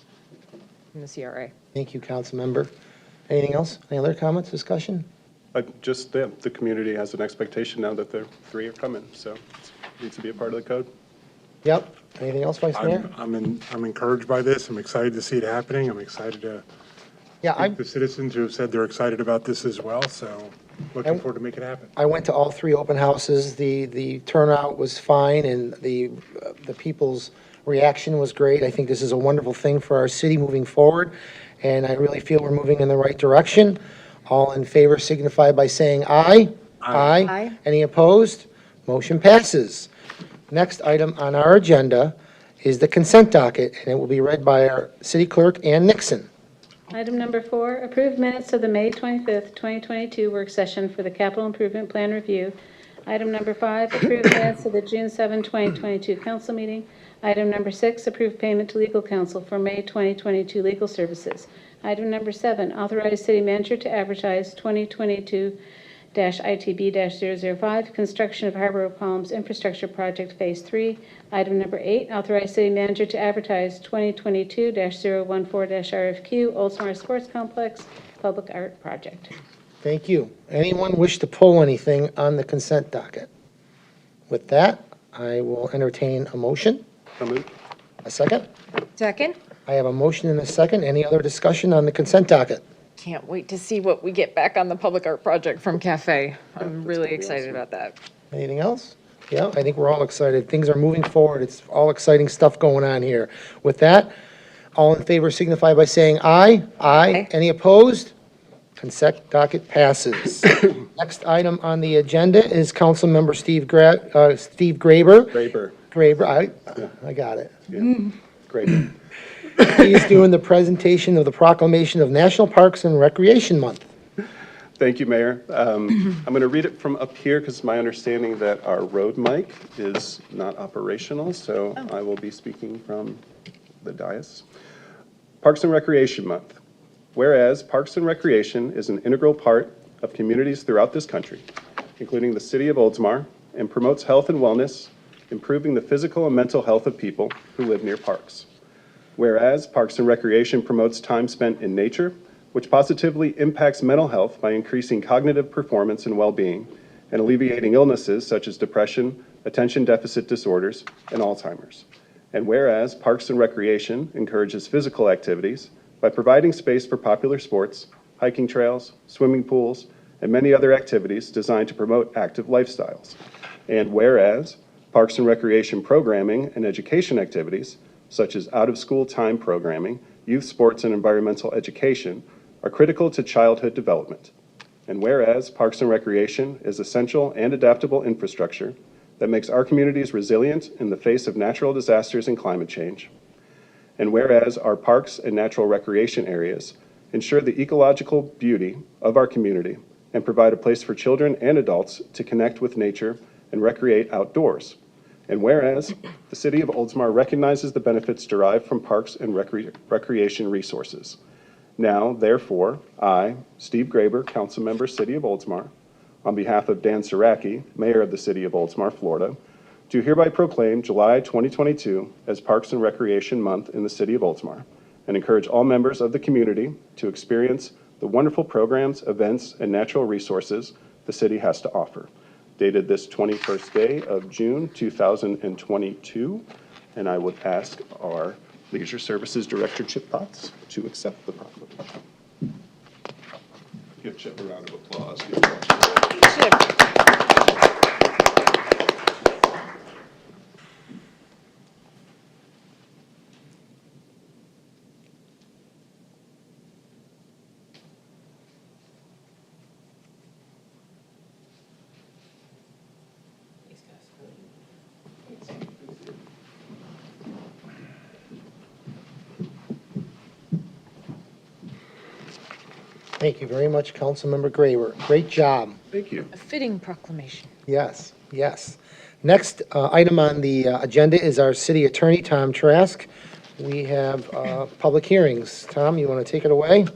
in the CRA. Thank you, Councilmember. Anything else? Any other comments, discussion? Just the community has an expectation now that the 3 are coming, so it needs to be a part of the code. Yep. Anything else, Vice Mayor? I'm encouraged by this. I'm excited to see it happening. I'm excited to Yeah, thank the citizens who have said they're excited about this as well, so looking forward to make it happen. I went to all 3 open houses. The turnout was fine, and the people's reaction was great. I think this is a wonderful thing for our city moving forward, and I really feel we're moving in the right direction. All in favor signify by saying aye. Aye. Aye. Any opposed? Motion passes. Next item on our agenda is the consent docket, and it will be read by our city clerk, Ann Nixon. Item number 4, approve minutes of the May 25th, 2022 work session for the capital improvement plan review. Item number 5, approve minutes of the June 7, 2022 council meeting. Item number 6, approve payment to legal counsel for May 2022 legal services. Item number 7, authorize city manager to advertise 2022-ITB-005, construction of Harbor of Palms Infrastructure Project Phase 3. Item number 8, authorize city manager to advertise 2022-014-RFQ, Oldsmar Sports Complex Public Art Project. Thank you. Anyone wish to pull anything on the consent docket? With that, I will entertain a motion. So moved. A second? Second. I have a motion and a second. Any other discussion on the consent docket? Can't wait to see what we get back on the public art project from Cafe. I'm really excited about that. Anything else? Yeah, I think we're all excited. Things are moving forward. It's all exciting stuff going on here. With that, all in favor signify by saying aye. Aye. Any opposed? Consent docket passes. Next item on the agenda is Councilmember Steve Graber. Graber. Graber, I got it. Great. He is doing the presentation of the proclamation of National Parks and Recreation Month. Thank you, Mayor. I'm going to read it from up here because it's my understanding that our road mic is not operational, so I will be speaking from the dais. Parks and Recreation Month. Whereas Parks and Recreation is an integral part of communities throughout this country, including the city of Oldsmar, and promotes health and wellness, improving the physical and mental health of people who live near parks. Whereas Parks and Recreation promotes time spent in nature, which positively impacts mental health by increasing cognitive performance and well-being, and alleviating illnesses such as depression, attention deficit disorders, and Alzheimer's. And whereas Parks and Recreation encourages physical activities by providing space for popular sports, hiking trails, swimming pools, and many other activities designed to promote active lifestyles. And whereas Parks and Recreation programming and education activities, such as out-of-school time programming, youth sports, and environmental education, are critical to childhood development. And whereas Parks and Recreation is essential and adaptable infrastructure that makes our communities resilient in the face of natural disasters and climate change. And whereas our parks and natural recreation areas ensure the ecological beauty of our community and provide a place for children and adults to connect with nature and recreate outdoors. And whereas the city of Oldsmar recognizes the benefits derived from parks and recreation resources. Now, therefore, I, Steve Graber, council member, city of Oldsmar, on behalf of Dan Saraki, mayor of the city of Oldsmar, Florida, do hereby proclaim July 2022 as Parks and Recreation Month in the city of Oldsmar, and encourage all members of the community to experience the wonderful programs, events, and natural resources the city has to offer. Dated this 21st day of June 2022, and I would ask our Leisure Services Director, Chip Potts, to accept the proclamation. Give Chip a round of applause. Thank you very much, Councilmember Graber. Great job. Thank you. A fitting proclamation. Yes, yes. Next item on the agenda is our city attorney, Tom Trask. We have public hearings. Tom, you want to take it away?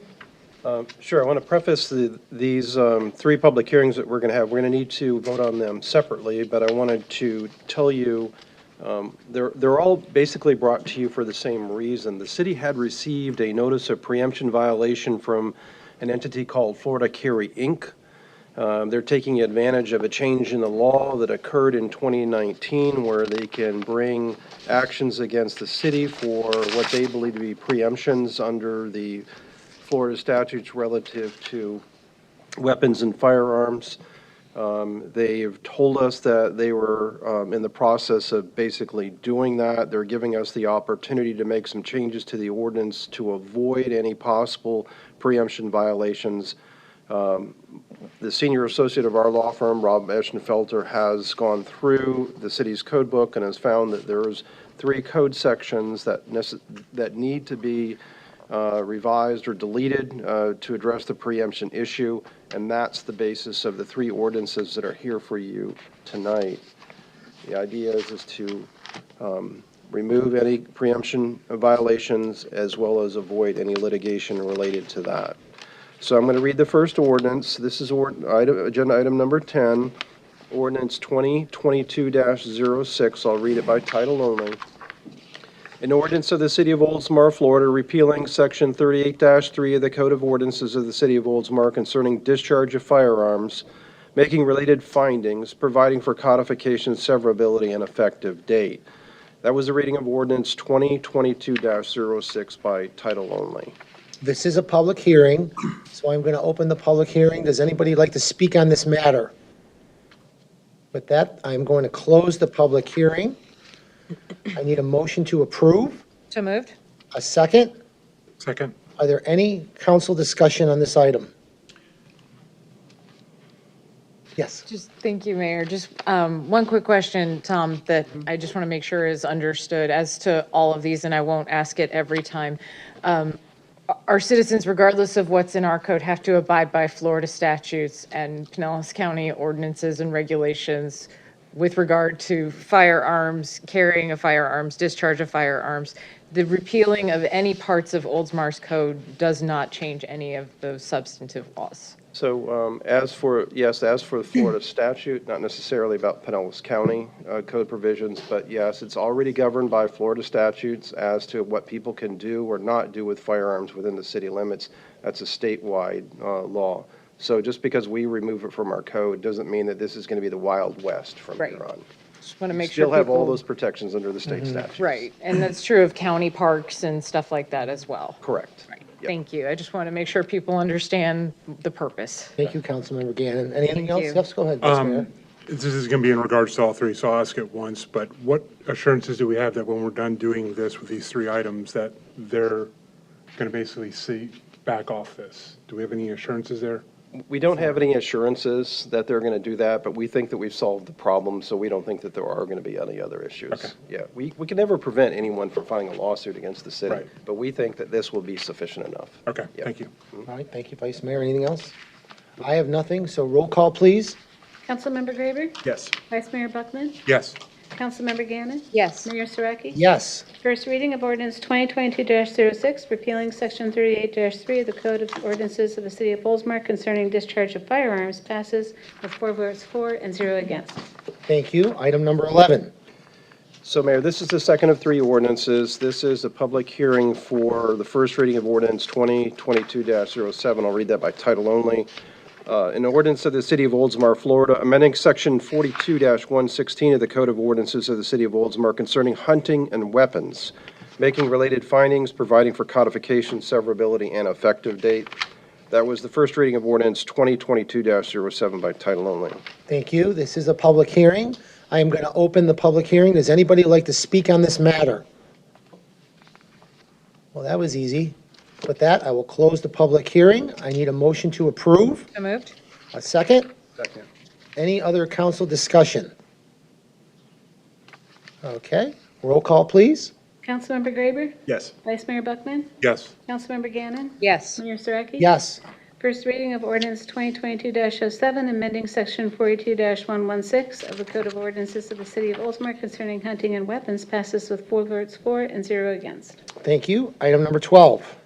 Sure. I want to preface these 3 public hearings that we're going to have. We're going to need to vote on them separately, but I wanted to tell you they're all basically brought to you for the same reason. The city had received a notice of preemption violation from an entity called Florida Carry, Inc. They're taking advantage of a change in the law that occurred in 2019 where they can bring actions against the city for what they believe to be preemptions under the Florida statutes relative to weapons and firearms. They've told us that they were in the process of basically doing that. They're giving us the opportunity to make some changes to the ordinance to avoid any possible preemption violations The senior associate of our law firm, Rob Eschenfelter, has gone through the city's code book and has found that there's 3 code sections that need to be revised or deleted to address the preemption issue, and that's the basis of the 3 ordinances that are here for you tonight. The idea is to remove any preemption violations as well as avoid any litigation related to that. So I'm going to read the first ordinance. This is agenda item number 10, ordinance 2022-06. I'll read it by title only. An ordinance of the City of Oldsmar, Florida, repealing Section 38-3 of the Code of Ordinances of the City of Oldsmar concerning discharge of firearms, making related findings, providing for codification, severability, and effective date. That was the reading of ordinance 2022-06 by title only. This is a public hearing, so I'm going to open the public hearing. Does anybody like to speak on this matter? With that, I'm going to close the public hearing. I need a motion to approve. So moved? A second. Second. Are there any council discussion on this item? Yes. Just, thank you, Mayor. Just one quick question, Tom, that I just want to make sure is understood as to all of these, and I won't ask it every time. Our citizens, regardless of what's in our code, have to abide by Florida statutes and Pinellas County ordinances and regulations with regard to firearms, carrying of firearms, discharge of firearms. The repealing of any parts of Oldsmar's code does not change any of those substantive laws. So as for the Florida statute, not necessarily about Pinellas County code provisions, but yes, it's already governed by Florida statutes as to what people can do or not do with firearms within the city limits. That's a statewide law. So just because we remove it from our code doesn't mean that this is going to be the Wild West from here on. Just want to make sure Still have all people- those protections under the state statutes. Right, and that's true of county parks and stuff like that as well. Correct. Right. Thank you. I just want to make sure people understand the purpose. Thank you, Councilmember Gannon. Anything Thank else? you. Yes, go ahead, Vice Mayor. This is going to be in regards to all 3, so I'll ask it once, but what assurances do we have that when we're done doing this with these 3 items, that they're going to basically back off this? Do we have any assurances there? We don't have any assurances that they're going to do that, but we think that we've solved the problem, so we don't think that there are going to be any other issues. Okay. Yeah, we can never prevent anyone from filing a lawsuit against the city, Right. but we think that this will be sufficient enough. Okay, Yeah. thank you. All right, thank you, Vice Mayor. Anything else? I have nothing, so roll call, please. Councilmember Graber? Yes. Vice Mayor Buckman? Yes. Councilmember Gannon? Yes. Mayor Saraki? Yes. First reading of ordinance 2022-06, repealing section 38-3 of the Code of Ordinances of the City of Oldsmar concerning discharge of firearms passes with 4 votes for and 0 against. Thank you. Item number 11. So, Mayor, this is the second of 3 ordinances. This is a public hearing for the first reading of ordinance 2022-07. I'll read that by title only. An ordinance of the City of Oldsmar, Florida, amending Section 42-116 of the Code of Ordinances of the City of Oldsmar concerning hunting and weapons, making related findings, providing for codification, severability, and effective date. That was the first reading of ordinance 2022-07 by title only. Thank you. This is a public hearing. I am going to open the public hearing. Does anybody like to speak on this matter? Well, that was easy. With that, I will close the public hearing. I need a motion to approve. So moved? A second? Second. Any other council discussion? Okay, roll call, please. Councilmember Graber? Yes. Vice Mayor Buckman? Yes. Councilmember Gannon? Yes. Mayor Saraki? Yes. First reading of ordinance 2022-07, amending section 42-116 of the Code of Ordinances of the City of Oldsmar concerning hunting and weapons passes with 4 votes for and 0 against. Thank you. Item number 12.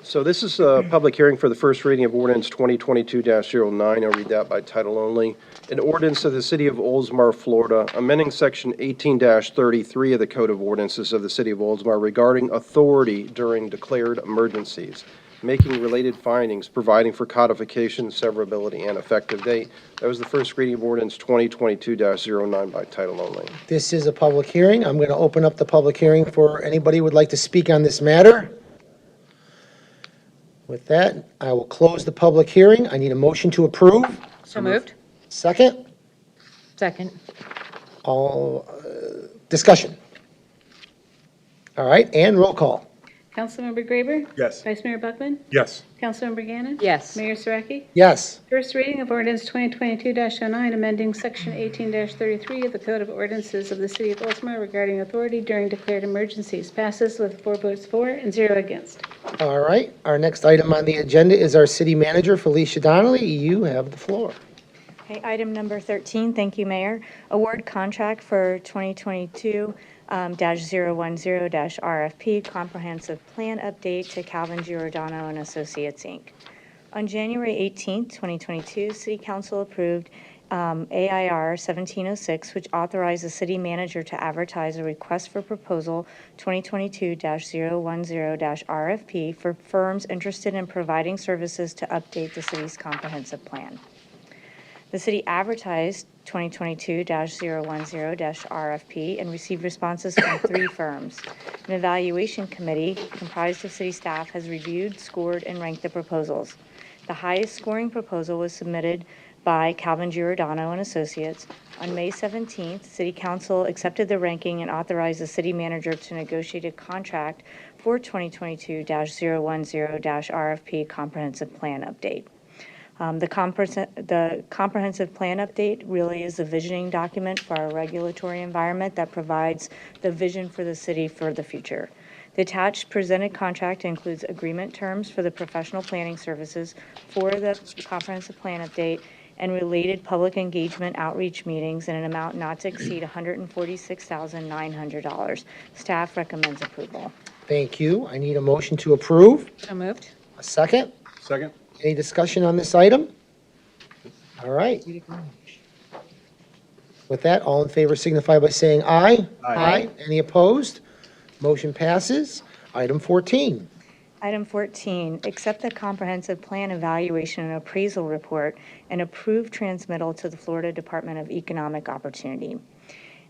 So this is a public hearing for the first reading of ordinance 2022-09. I'll read that by title only. An ordinance of the City of Oldsmar, Florida, amending Section 18-33 of the Code of Ordinances of the City of Oldsmar regarding authority during declared emergencies, making related findings, providing for codification, severability, and effective date. That was the first reading of ordinance 2022-09 by title only. This is a public hearing. I'm going to open up the public hearing for anybody who would like to speak on this matter. With that, I will close the public hearing. I need a motion to approve. So moved? Second, Second. all discussion. All right, and roll call. Councilmember Graber? Yes. Vice Mayor Buckman? Yes. Councilmember Gannon? Yes. Mayor Saraki? Yes. First reading of ordinance 2022-09, amending section 18-33 of the Code of Ordinances of the City of Oldsmar regarding authority during declared emergencies. Passes with 4 votes for and 0 against. All right, our next item on the agenda is our city manager, Felicia Donnelly. You have the floor. Okay, item number 13, thank you, Mayor. Award contract for 2022-010- RFP Comprehensive Plan Update to Calvin Giordano and Associates, Inc. On January 18, 2022, City Council approved AIR 1706, which authorized the city manager to advertise a request for proposal 2022-010- RFP for firms interested in providing services to update the city's comprehensive plan. The city advertised 2022-010- RFP and received responses from 3 firms. An evaluation committee comprised of city staff has reviewed, scored, and ranked the proposals. The highest scoring proposal was submitted by Calvin Giordano and Associates. On May 17th, City Council accepted the ranking and authorized the city manager to negotiate a contract for 2022-010- RFP Comprehensive Plan Update. The comprehensive plan update really is the visioning document for our regulatory environment that provides the vision for the city for the future. The attached presented contract includes agreement terms for the professional planning services for the comprehensive plan update and related public engagement outreach meetings in an amount not to exceed $146,900. Staff recommends approval. Thank you. I need a motion to approve. So moved. A second? Second? Any discussion on this item? All right. With that, all in favor signify by saying aye. Aye. Any opposed? Motion passes. Item 14. Item 14, accept the comprehensive plan evaluation and appraisal report and approve transmittal to the Florida Department of Economic Opportunity.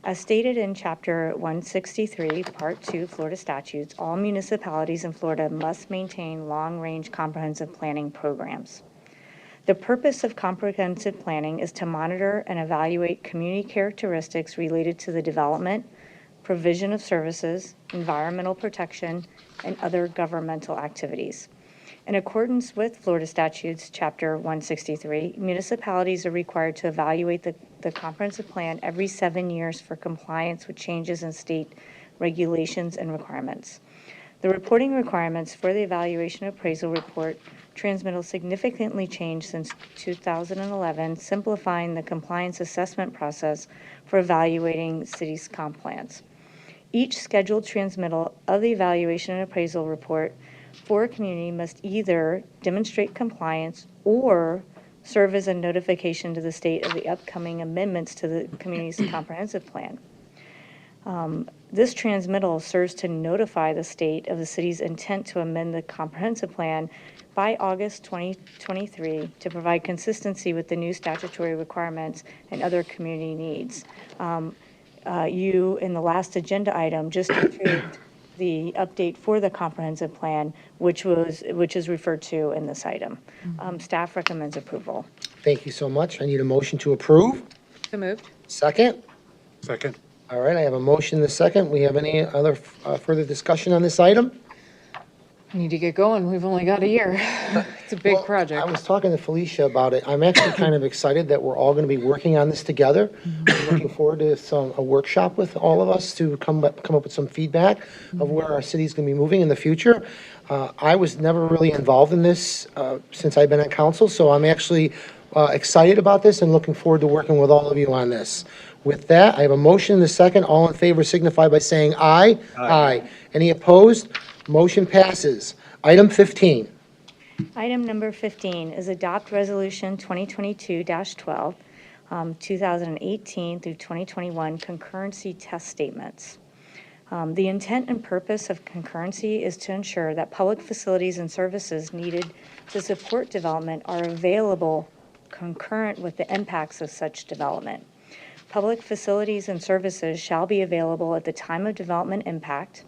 As stated in Chapter 163, Part 2 Florida statutes, all municipalities in Florida must maintain long-range comprehensive planning programs. The purpose of comprehensive planning is to monitor and evaluate community characteristics related to the development, provision of services, environmental protection, and other governmental activities. In accordance with Florida statutes, Chapter 163, municipalities are required to evaluate the comprehensive plan every 7 years for compliance with changes in state regulations and requirements. The reporting requirements for the evaluation appraisal report transmittal significantly changed since 2011, simplifying the compliance assessment process for evaluating cities' comp plans. Each scheduled transmittal of the evaluation and appraisal report for a community must either demonstrate compliance or serve as a notification to the state of the upcoming amendments to the community's comprehensive plan. This transmittal serves to notify the state of the city's intent to amend the comprehensive plan by August 2023 to provide consistency with the new statutory requirements and other community needs. You, in the last agenda item, just approved the update for the comprehensive plan, which is referred to in this item. Staff recommends approval. Thank you so much. I need a motion to approve. So moved. Second? Second? All right, I have a motion and a second. We have any other further discussion on this item? We need to get going. We've only got a year. It's a big Well, project. I was talking to Felicia about it. I'm actually kind of excited that we're all going to be working on this together. I'm looking forward to a workshop with all of us to come up with some feedback of where our city's going to be moving in the future. I was never really involved in this since I've been on council, so I'm actually excited about this and looking forward to working with all of you on this. With that, I have a motion and a second. All in favor signify by saying aye. Aye. Any opposed? Motion passes. Item 15. Item number 15 is adopt resolution 2022-12, 2018 through 2021 concurrency test statements. The intent and purpose of concurrency is to ensure that public facilities and services needed to support development are available concurrent with the impacts of such development. Public facilities and services shall be available at the time of development impact.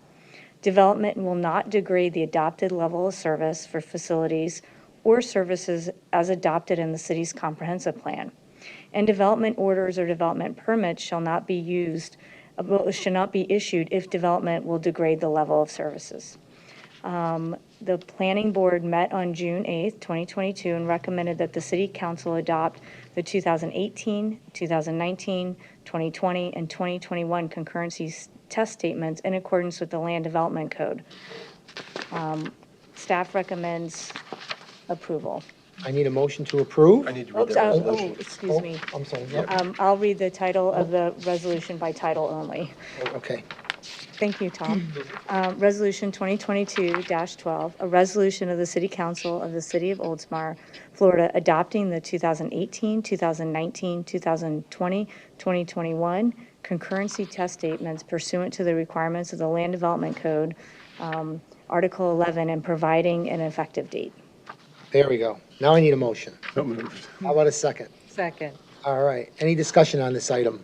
Development will not degrade the adopted level of service for facilities or services as adopted in the city's comprehensive plan. And development orders or development permits should not be issued if development will degrade the level of services. The planning board met on June 8th, 2022, and recommended that the city council adopt the 2018, 2019, 2020, and 2021 concurrency test statements in accordance with the Land Development Code. Staff recommends approval. I need a motion to approve. I need to read Oops, that resolution. excuse me. I'm sorry, yep, I'll read the title of the resolution by title only. okay. Thank you, Tom. Resolution 2022-12, a resolution of the City Council of the City of Oldsmar, Florida, adopting the 2018, 2019, 2020, 2021 concurrency test statements pursuant to the requirements of the Land Development Code, Article 11, and providing an effective date. There we go. Now I need a motion. So moved. How about a second? Second. All right. Any discussion on this item?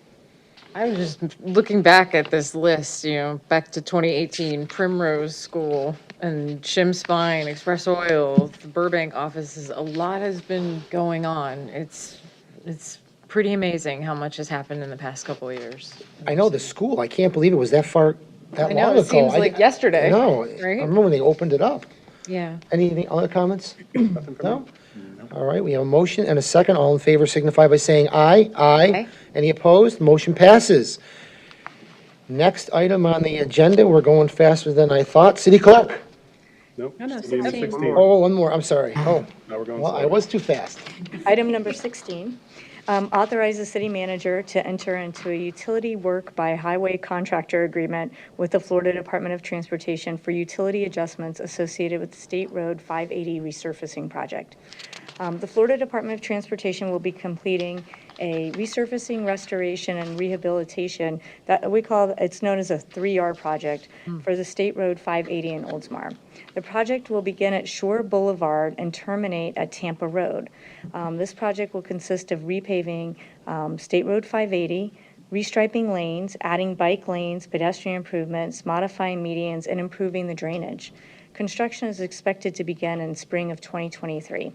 I was just looking back at this list, back to 2018, Primrose School and Shim Spine, Express Oil, the Burbank offices. A lot has been going on. It's pretty amazing how much has happened in the past couple of years. I know the school, I can't believe it was that long ago. I know, it seems like yesterday, No, I right? remember when they opened it up. Yeah. Anything, other comments? No? All right, we have a motion and a second. All in favor signify by saying aye. Aye. Any opposed? Motion passes. Next item on the agenda, we're going faster than I thought. City clerk. Nope. No, no, still need 16. 16. Oh, one more, I'm sorry. Oh, Now we're going well, I slow. was too fast. Item number 16, authorize the city manager to enter into a utility work by highway contractor agreement with the Florida Department of Transportation for utility adjustments associated with the State Road 580 resurfacing project. The Florida Department of Transportation will be completing a resurfacing, restoration, and rehabilitation that it's known as a 3R project for the State Road 580 in Oldsmar. The project will begin at Shore Boulevard and terminate at Tampa Road. This project will consist of repaving State Road 580, restriping lanes, adding bike lanes, pedestrian improvements, modifying medians, and improving the drainage. Construction is expected to begin in spring of 2023.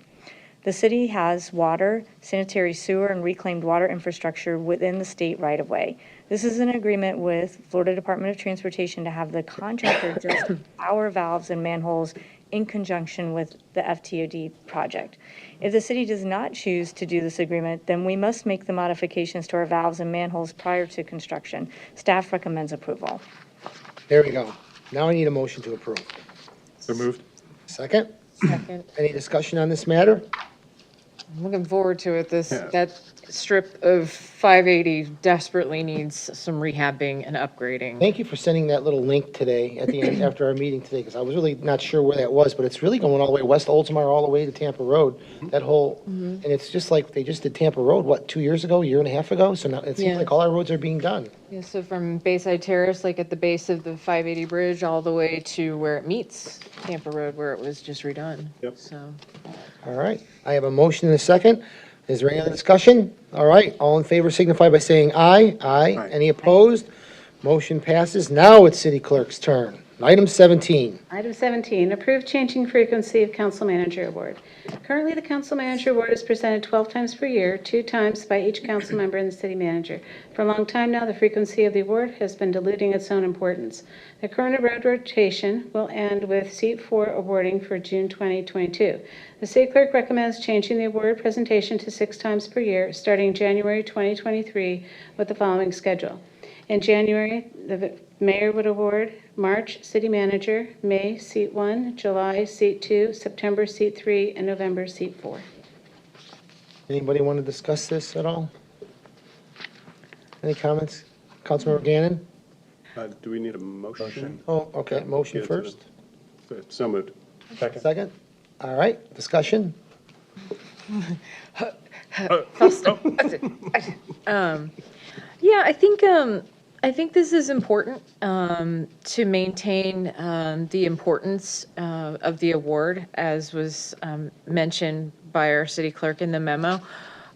The city has water, sanitary sewer, and reclaimed water infrastructure within the state right-of-way. This is an agreement with Florida Department of Transportation to have the contractor adjust our valves and manholes in conjunction with the FTOD project. If the city does not choose to do this agreement, then we must make the modifications to our valves and manholes prior to construction. Staff recommends approval. There we go. Now I need a motion to approve. So moved. Second? Second. Any discussion on this matter? I'm looking forward to it. Yeah. That strip of 580 desperately needs some rehabbing and upgrading. Thank you for sending that little link today at the end, after our meeting today, because I was really not sure where that was, but it's really going all the way west Oldsmar, all the way to Tampa Road, that whole, and it's just like, they just did Tampa Road, what, 2 years ago, a year and a half ago? So now it seems Yeah. like all our roads are being done. Yeah, so from Bayside Terrace, like at the base of the 580 bridge, all the way to where it meets Tampa Road, where it was just redone. Yep. So, All right, I have a motion and a second. Is there any other discussion? All right, all in favor signify by saying aye. Aye. Aye. Any opposed? Motion passes. Now it's city clerk's turn. Item 17. Item 17, approve changing frequency of council manager award. Currently, the council manager award is presented 12 times per year, 2 times by each council member and the city manager. For a long time now, the frequency of the award has been diluting its own importance. The current award rotation will end with seat 4 awarding for June 2022. The city clerk recommends changing the award presentation to 6 times per year, starting January 2023 with the following schedule. In January, the mayor would award, March, city manager, May, seat 1, July, seat 2, September, seat 3, and November, seat 4. Anybody want to discuss this at all? Any comments? Councilmember Gannon? Do we need a motion? Oh, okay, motion Yeah, first. So moved. Second? All right, discussion? yeah, I think this is important to maintain the importance of the award, as was mentioned by our city clerk in the memo.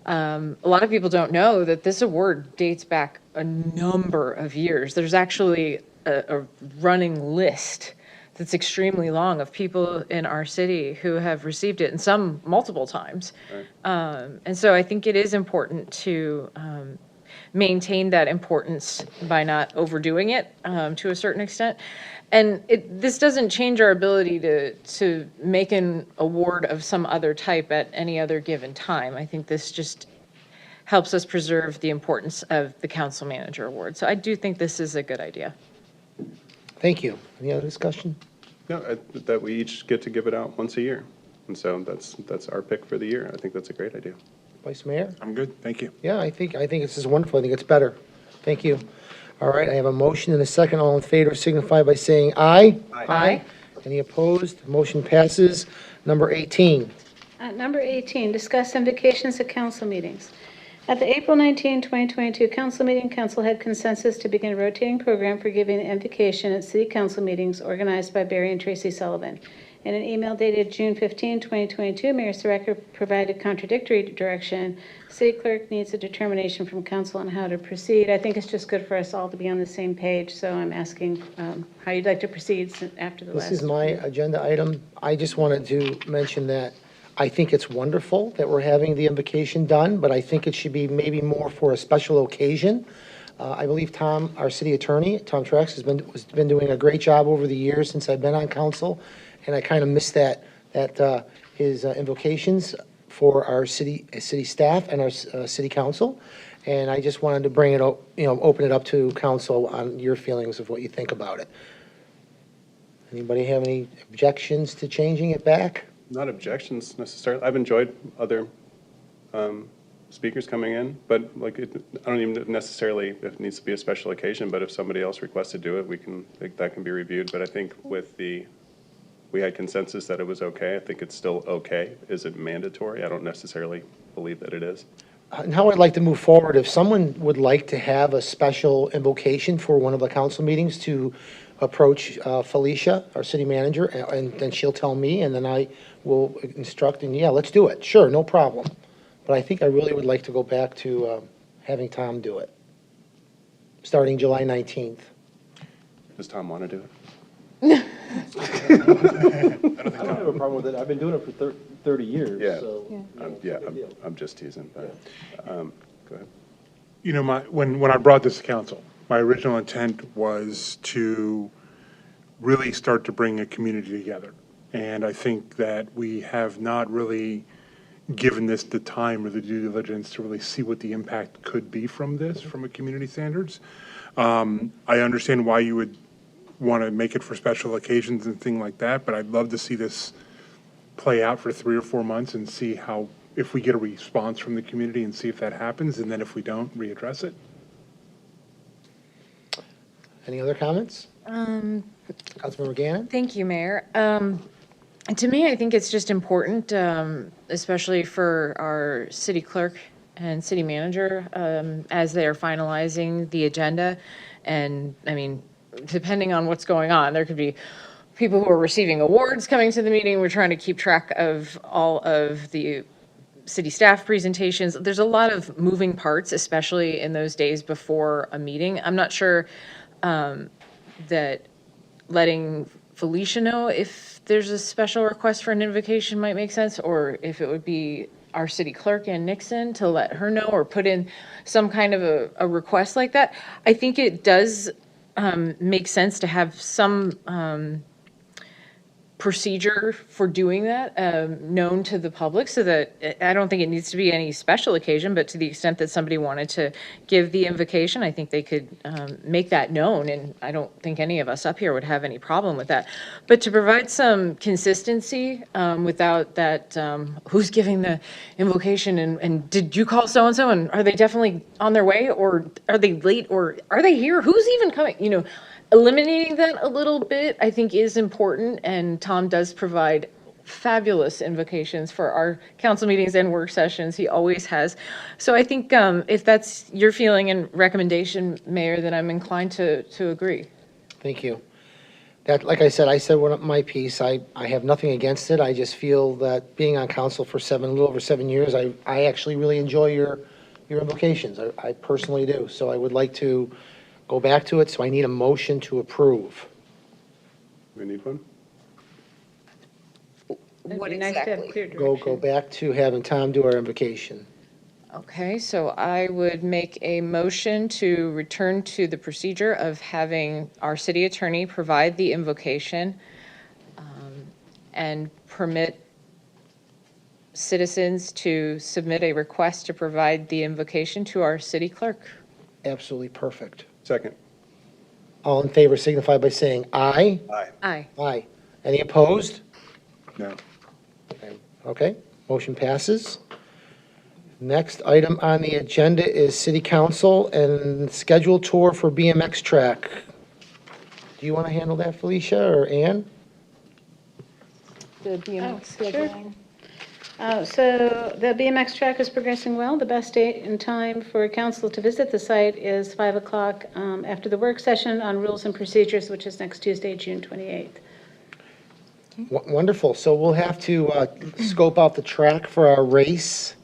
A lot of people don't know that this award dates back a number of years. There's actually a running list that's extremely long of people in our city who have received it, and some multiple times. And so I think it is important to maintained that importance by not overdoing it to a certain extent. And this doesn't change our ability to make an award of some other type at any other given time. I think this just helps us preserve the importance of the council manager award. So I do think this is a good idea. Thank you. Any other discussion? No, that we each get to give it out once a year. And so that's our pick for the year. I think that's a great idea. Vice Mayor? I'm good, thank you. Yeah, I think this is wonderful. I think it's better. Thank you. All right, I have a motion and a second. All in favor signify by saying aye. Aye. Any opposed? Motion passes. Number 18. Number 18, discuss invocations at council meetings. At the April 19, 2022 council meeting, council had consensus to begin a rotating program for giving invocation at city council meetings organized by Barry and Tracy Sullivan. In an email dated June 15, 2022, Mayor Saraka provided contradictory direction. City clerk needs a determination from council on how to proceed. I think it's just good for us all to be on the same page, so I'm asking how you'd like to proceed after the last. This is my agenda item. I just wanted to mention that I think it's wonderful that we're having the invocation done, but I think it should be maybe more for a special occasion. I believe Tom, our city attorney, Tom Trex, has been doing a great job over the years since I've been on council, and I kind of miss that his invocations for our city staff and our city council. And I just wanted to bring it up, open it up to council on your feelings of what you think about it. Anybody have any objections to changing it back? Not objections necessarily. I've enjoyed other speakers coming in, but I don't even necessarily if it needs to be a special occasion, but if somebody else requests to do it, that can be reviewed. But I think we had consensus that it was okay. I think it's still okay. Is it mandatory? I don't necessarily believe that it is. And how I'd like to move forward, if someone would like to have a special invocation for one of the council meetings to approach Felicia, our city manager, and then she'll tell me, and then I will instruct, and yeah, let's do it. Sure, no problem. But I think I really would like to go back to having Tom do it, starting July 19th. Does Tom want to do it? I don't have a problem with it. I've been doing it for 30 years, Yeah. so. I'm just teasing, but go ahead. You know, when I brought this to council, my original intent was to really start to bring a community together. And I think that we have not really given this the time or the due diligence to really see what the impact could be from this, from a community standards. I understand why you would want to make it for special occasions and things like that, but I'd love to see this play out for 3 or 4 months and see if we get a response from the community and see if that happens, and then if we don't, readdress it. Any other comments? Councilmember Gannon? Thank you, Mayor. To me, I think it's just important, especially for our city clerk and city manager, as they're finalizing the agenda. And I mean, depending on what's going on, there could be people who are receiving awards coming to the meeting. We're trying to keep track of all of the city staff presentations. There's a lot of moving parts, especially in those days before a meeting. I'm not sure that letting Felicia know if there's a special request for an invocation might make sense, or if it would be our city clerk and Nixon to let her know or put in some kind of a request like that. I think it does make sense to have some procedure for doing that known to the public, so that I don't think it needs to be any special occasion, but to the extent that somebody wanted to give the invocation, I think they could make that known, and I don't think any of us up here would have any problem with that. But to provide some consistency without that, who's giving the invocation, and did you call so-and-so, and are they definitely on their way, or are they late, or are they here? Who's even coming? Eliminating that a little bit, I think, is important, and Tom does provide fabulous invocations for our council meetings and work sessions. He always has. So I think if that's your feeling and recommendation, Mayor, then I'm inclined to agree. Thank you. That, like I said my piece. I have nothing against it. I just feel that being on council for a little over 7 years, I actually really enjoy your invocations. I personally do. So I would like to go back to it, so I need a motion to approve. We need one? It'd be nice to have clear Go direction. back to having Tom do our invocation. Okay, so I would make a motion to return to the procedure of having our city attorney provide the invocation and permit citizens to submit a request to provide the invocation to our city clerk. Absolutely perfect. Second. All in favor signify by saying aye. Aye. Aye. Any opposed? No. Okay, motion passes. Next item on the agenda is city council and scheduled tour for BMX track. Do you want to handle that, Felicia, or Ann? The BMX Sure. scheduling. So the BMX track is progressing well. The best date and time for council to visit the site is 5 o'clock after the work session on rules and procedures, which is next Tuesday, June 28th. Wonderful. So we'll have to scope out the track for our race.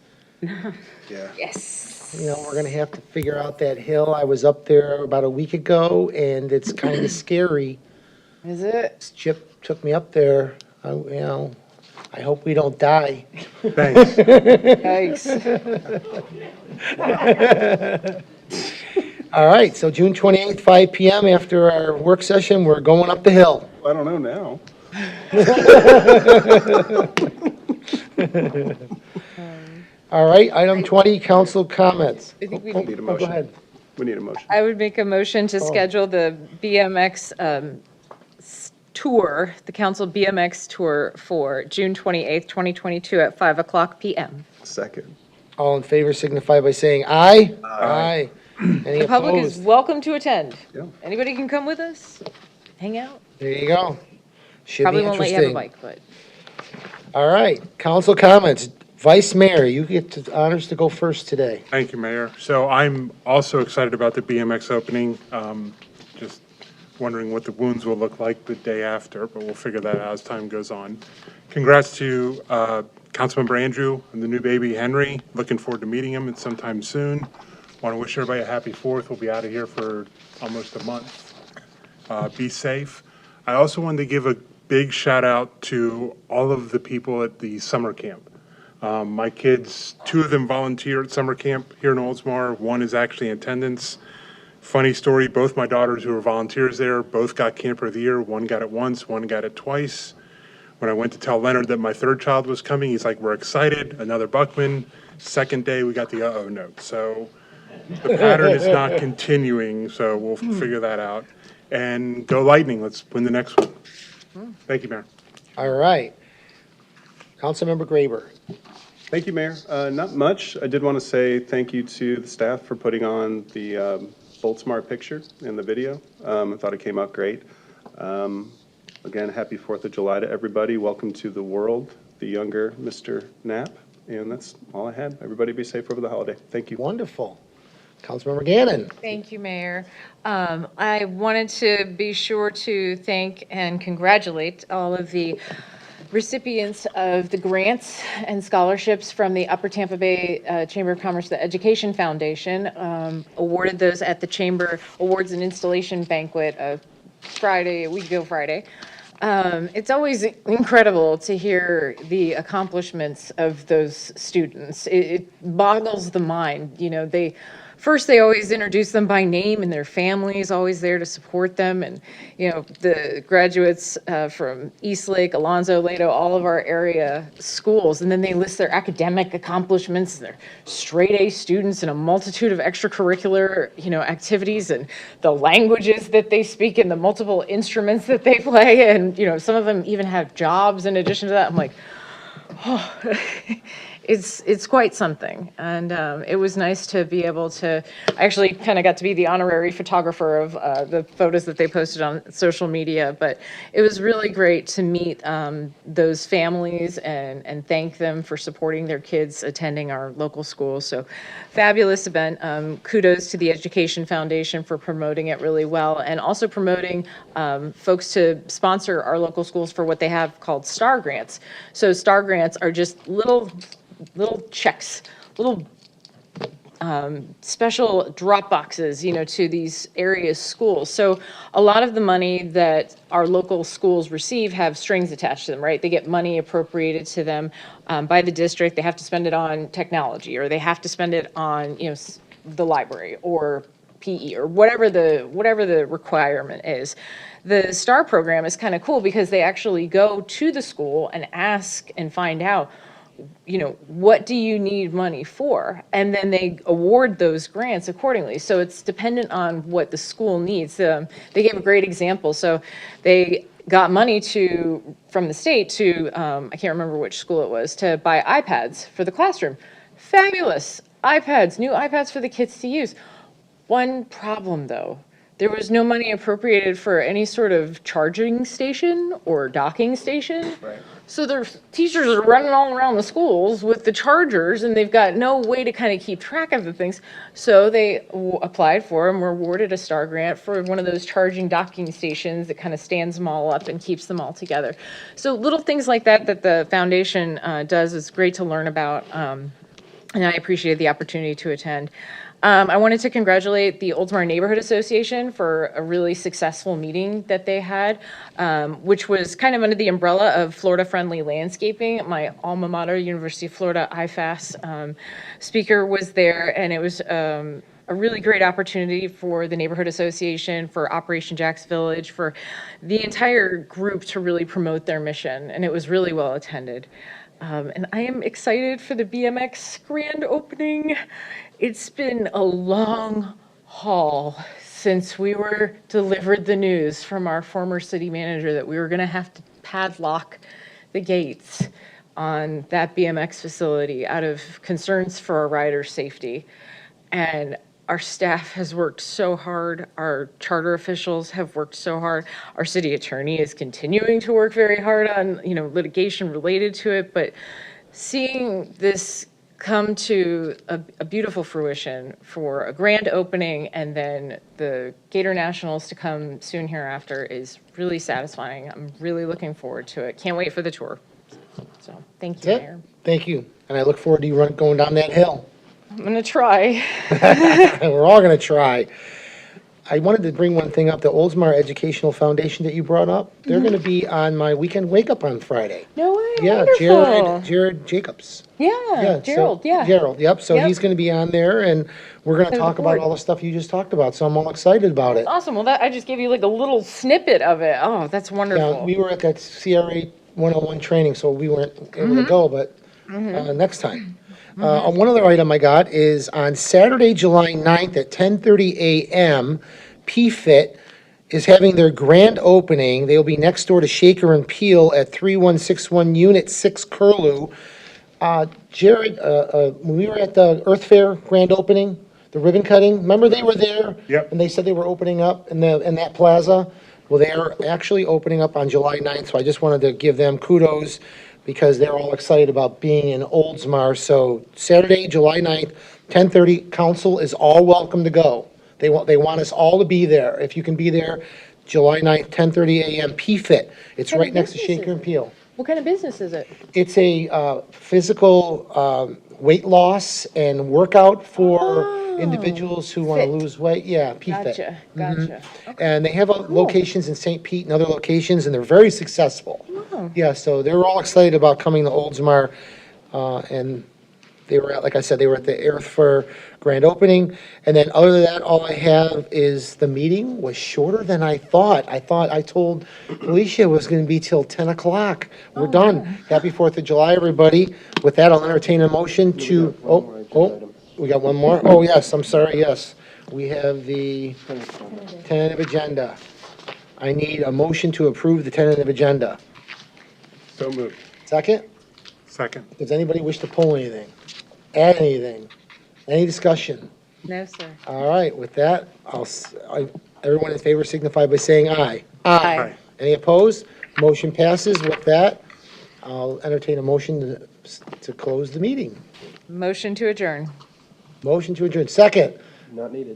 Yeah. Yes. You know, we're going to have to figure out that hill. I was up there about a week ago, and it's kind of scary. Is it? Chip took me up there. I hope we don't die. Thanks. Yikes. All right, so June 28th, 5 PM, after our work session, we're going up the hill. I don't know now. All right, item 20, council comments. I think we Oh, need a Go motion. ahead. We need a motion. I would make a motion to schedule the BMX tour, the council BMX tour for June 28th, 2022 at 5 o'clock PM. Second. All in favor signify by saying aye. Aye. Any The public is opposed? welcome to attend. Yeah. Anybody can come with us, hang out. There you go. Should be Probably won't let you have a interesting. bike, but. All right, council comments. Vice Mayor, you get the honors to go first today. Thank you, Mayor. So I'm also excited about the BMX opening. Just wondering what the wounds will look like the day after, but we'll figure that out as time goes on. Congrats to Councilmember Andrew and the new baby Henry. Looking forward to meeting him sometime soon. Want to wish everybody a happy 4th. We'll be out of here for almost a month. Be safe. I also wanted to give a big shout out to all of the people at the summer camp. My kids, 2 of them volunteer at summer camp here in Oldsmar. 1 is actually in attendance. Funny story, both my daughters who were volunteers there, both got Camper of the Year. 1 got it once, 1 got it twice. When I went to tell Leonard that my 3rd child was coming, he's like, we're excited, another Buckman. Second day, we got the uh-oh note. So the pattern is not continuing, so we'll figure that out. And go Lightning, let's win the next one. Thank you, Mayor. All right. Councilmember Graber. Thank you, Mayor. Not much. I did want to say thank you to the staff for putting on the Oldsmar picture in the video. I thought it came out great. Again, happy 4th of July to everybody. Welcome to the world, the younger Mr. Knapp. And that's all I had. Everybody be safe over the holiday. Thank you. Wonderful. Councilmember Gannon. Thank you, Mayor. I wanted to be sure to thank and congratulate all of the recipients of the grants and scholarships from the Upper Tampa Bay Chamber of Commerce, the Education Foundation, awarded those at the Chamber Awards and Installation Banquet a week ago Friday. It's always incredible to hear the accomplishments of those students. It boggles the mind. You know, they always introduce them by name, and their family is always there to support them. And, you know, the graduates from Eastlake, Alonzo, Lato, all of our area schools, and then they list their academic accomplishments, their straight A students, and a multitude of extracurricular, you know, activities, and the languages that they speak, and the multiple instruments that they play. And, you know, some of them even have jobs in addition to that. I'm like, oh, it's quite something. And it was nice to be able to, I actually kind of got to be the honorary photographer of the photos that they posted on social media, but it was really great to meet those families and thank them for supporting their kids attending our local schools. So fabulous event. Kudos to the Education Foundation for promoting it really well, and also promoting folks to sponsor our local schools for what they have called STAR grants. So STAR grants are just little checks, little special drop boxes, to these area schools. So a lot of the money that our local schools receive have strings attached to them, right? They get money appropriated to them by the district. They have to spend it on technology, or they have to spend it on, the library or PE or whatever the requirement is. The STAR program is kind of cool because they actually go to the school and ask and find out, what do you need money for? And then they award those grants accordingly. So it's dependent on what the school needs. They gave a great example. So they got money from the state to, I can't remember which school it was, to buy iPads for the classroom. Fabulous. New iPads for the kids to use. One problem though, there was no money appropriated for any sort of charging station or docking station. Right. So their teachers are running all around the schools with the chargers, and they've got no way to kind of keep track of the things. So they applied for and were awarded a STAR grant for one of those charging docking stations that kind of stands them all up and keeps them all together. So little things like that the foundation does is great to learn about, and I appreciated the opportunity to attend. I wanted to congratulate the Oldsmar Neighborhood Association for a really successful meeting that they had, which was kind of under the umbrella of Florida Friendly Landscaping. My alma mater, University of Florida IFAS speaker was there, and it was a really great opportunity for the Neighborhood Association, for Operation Jack's Village, for the entire group to really promote their mission, and it was really well attended. And I am excited for the BMX grand opening. It's been a long haul since we were delivered the news from our former city manager that we were going to have to padlock the gates on that BMX facility out of concerns for our riders' safety. And our staff has worked so hard. Our charter officials have worked so hard. Our city attorney is continuing to work very hard on, litigation related to it. But seeing this come to a beautiful fruition for a grand opening and then the Gator Nationals to come soon hereafter is really satisfying. I'm really looking forward to it. Can't wait for the tour. So thank you, That's it. Mayor. Thank you. And I look forward to you going down that hill. I'm going to try. We're all going to try. I wanted to bring one thing up, the Oldsmar Educational Foundation that you brought up. They're going to be on my weekend wake-up on Friday. No way. Yeah, Wonderful. Jared Jacobs. Yeah, Gerald, yeah. Gerald, yep. So Yep. he's going to be on there, and we're going to To the talk about board. all the stuff you just talked about, so I'm all excited about it. Awesome. Well, I just gave you like a little snippet of it. Oh, that's Yeah, wonderful. we were at that CRA 101 training, so we weren't able to go, but next time. One other item I got is on Saturday, July 9th at 10:30 a.m., PFIT is having their grand opening. They'll be next door to Shaker and Peel at 3161 Unit 6 Curlew. Jared, when we were at the Earth Fair grand opening, the ribbon cutting, remember they were there? Yep. And they said they were opening up in that plaza? Well, they are actually opening up on July 9th, so I just wanted to give them kudos because they're all excited about being in Oldsmar. So Saturday, July 9th, 10:30, council is all welcome to go. They want us all to be there. If you can be there, July 9th, 10:30 a.m., PFIT. It's What right next to business is Shaker and it? Peel. What kind of business is it? It's a physical weight loss and workout for individuals who want to Fit. lose weight. Yeah, PFIT. Gotcha. And they have locations in St. Pete and other locations, and they're very successful. Yeah, so they're all excited about coming to Oldsmar, and they were at, like I said, they were at the Earth Fair grand opening. And then other than that, all I have is the meeting was shorter than I thought. I told Alicia it was going to be till 10 o'clock. We're done. Happy 4th of July, everybody. With that, I'll entertain a motion to, we got one more? Oh, yes, I'm sorry, yes. We have the tentative agenda. I need a motion to approve the tentative agenda. So moved. Second? Second. Does anybody wish to pull anything? Add anything? Any discussion? No, sir. All right, with that, everyone in favor signify by saying aye. Aye. Any opposed? Motion passes. With that, I'll entertain a motion to close the meeting. Motion to adjourn. Motion to adjourn. Second. Not needed.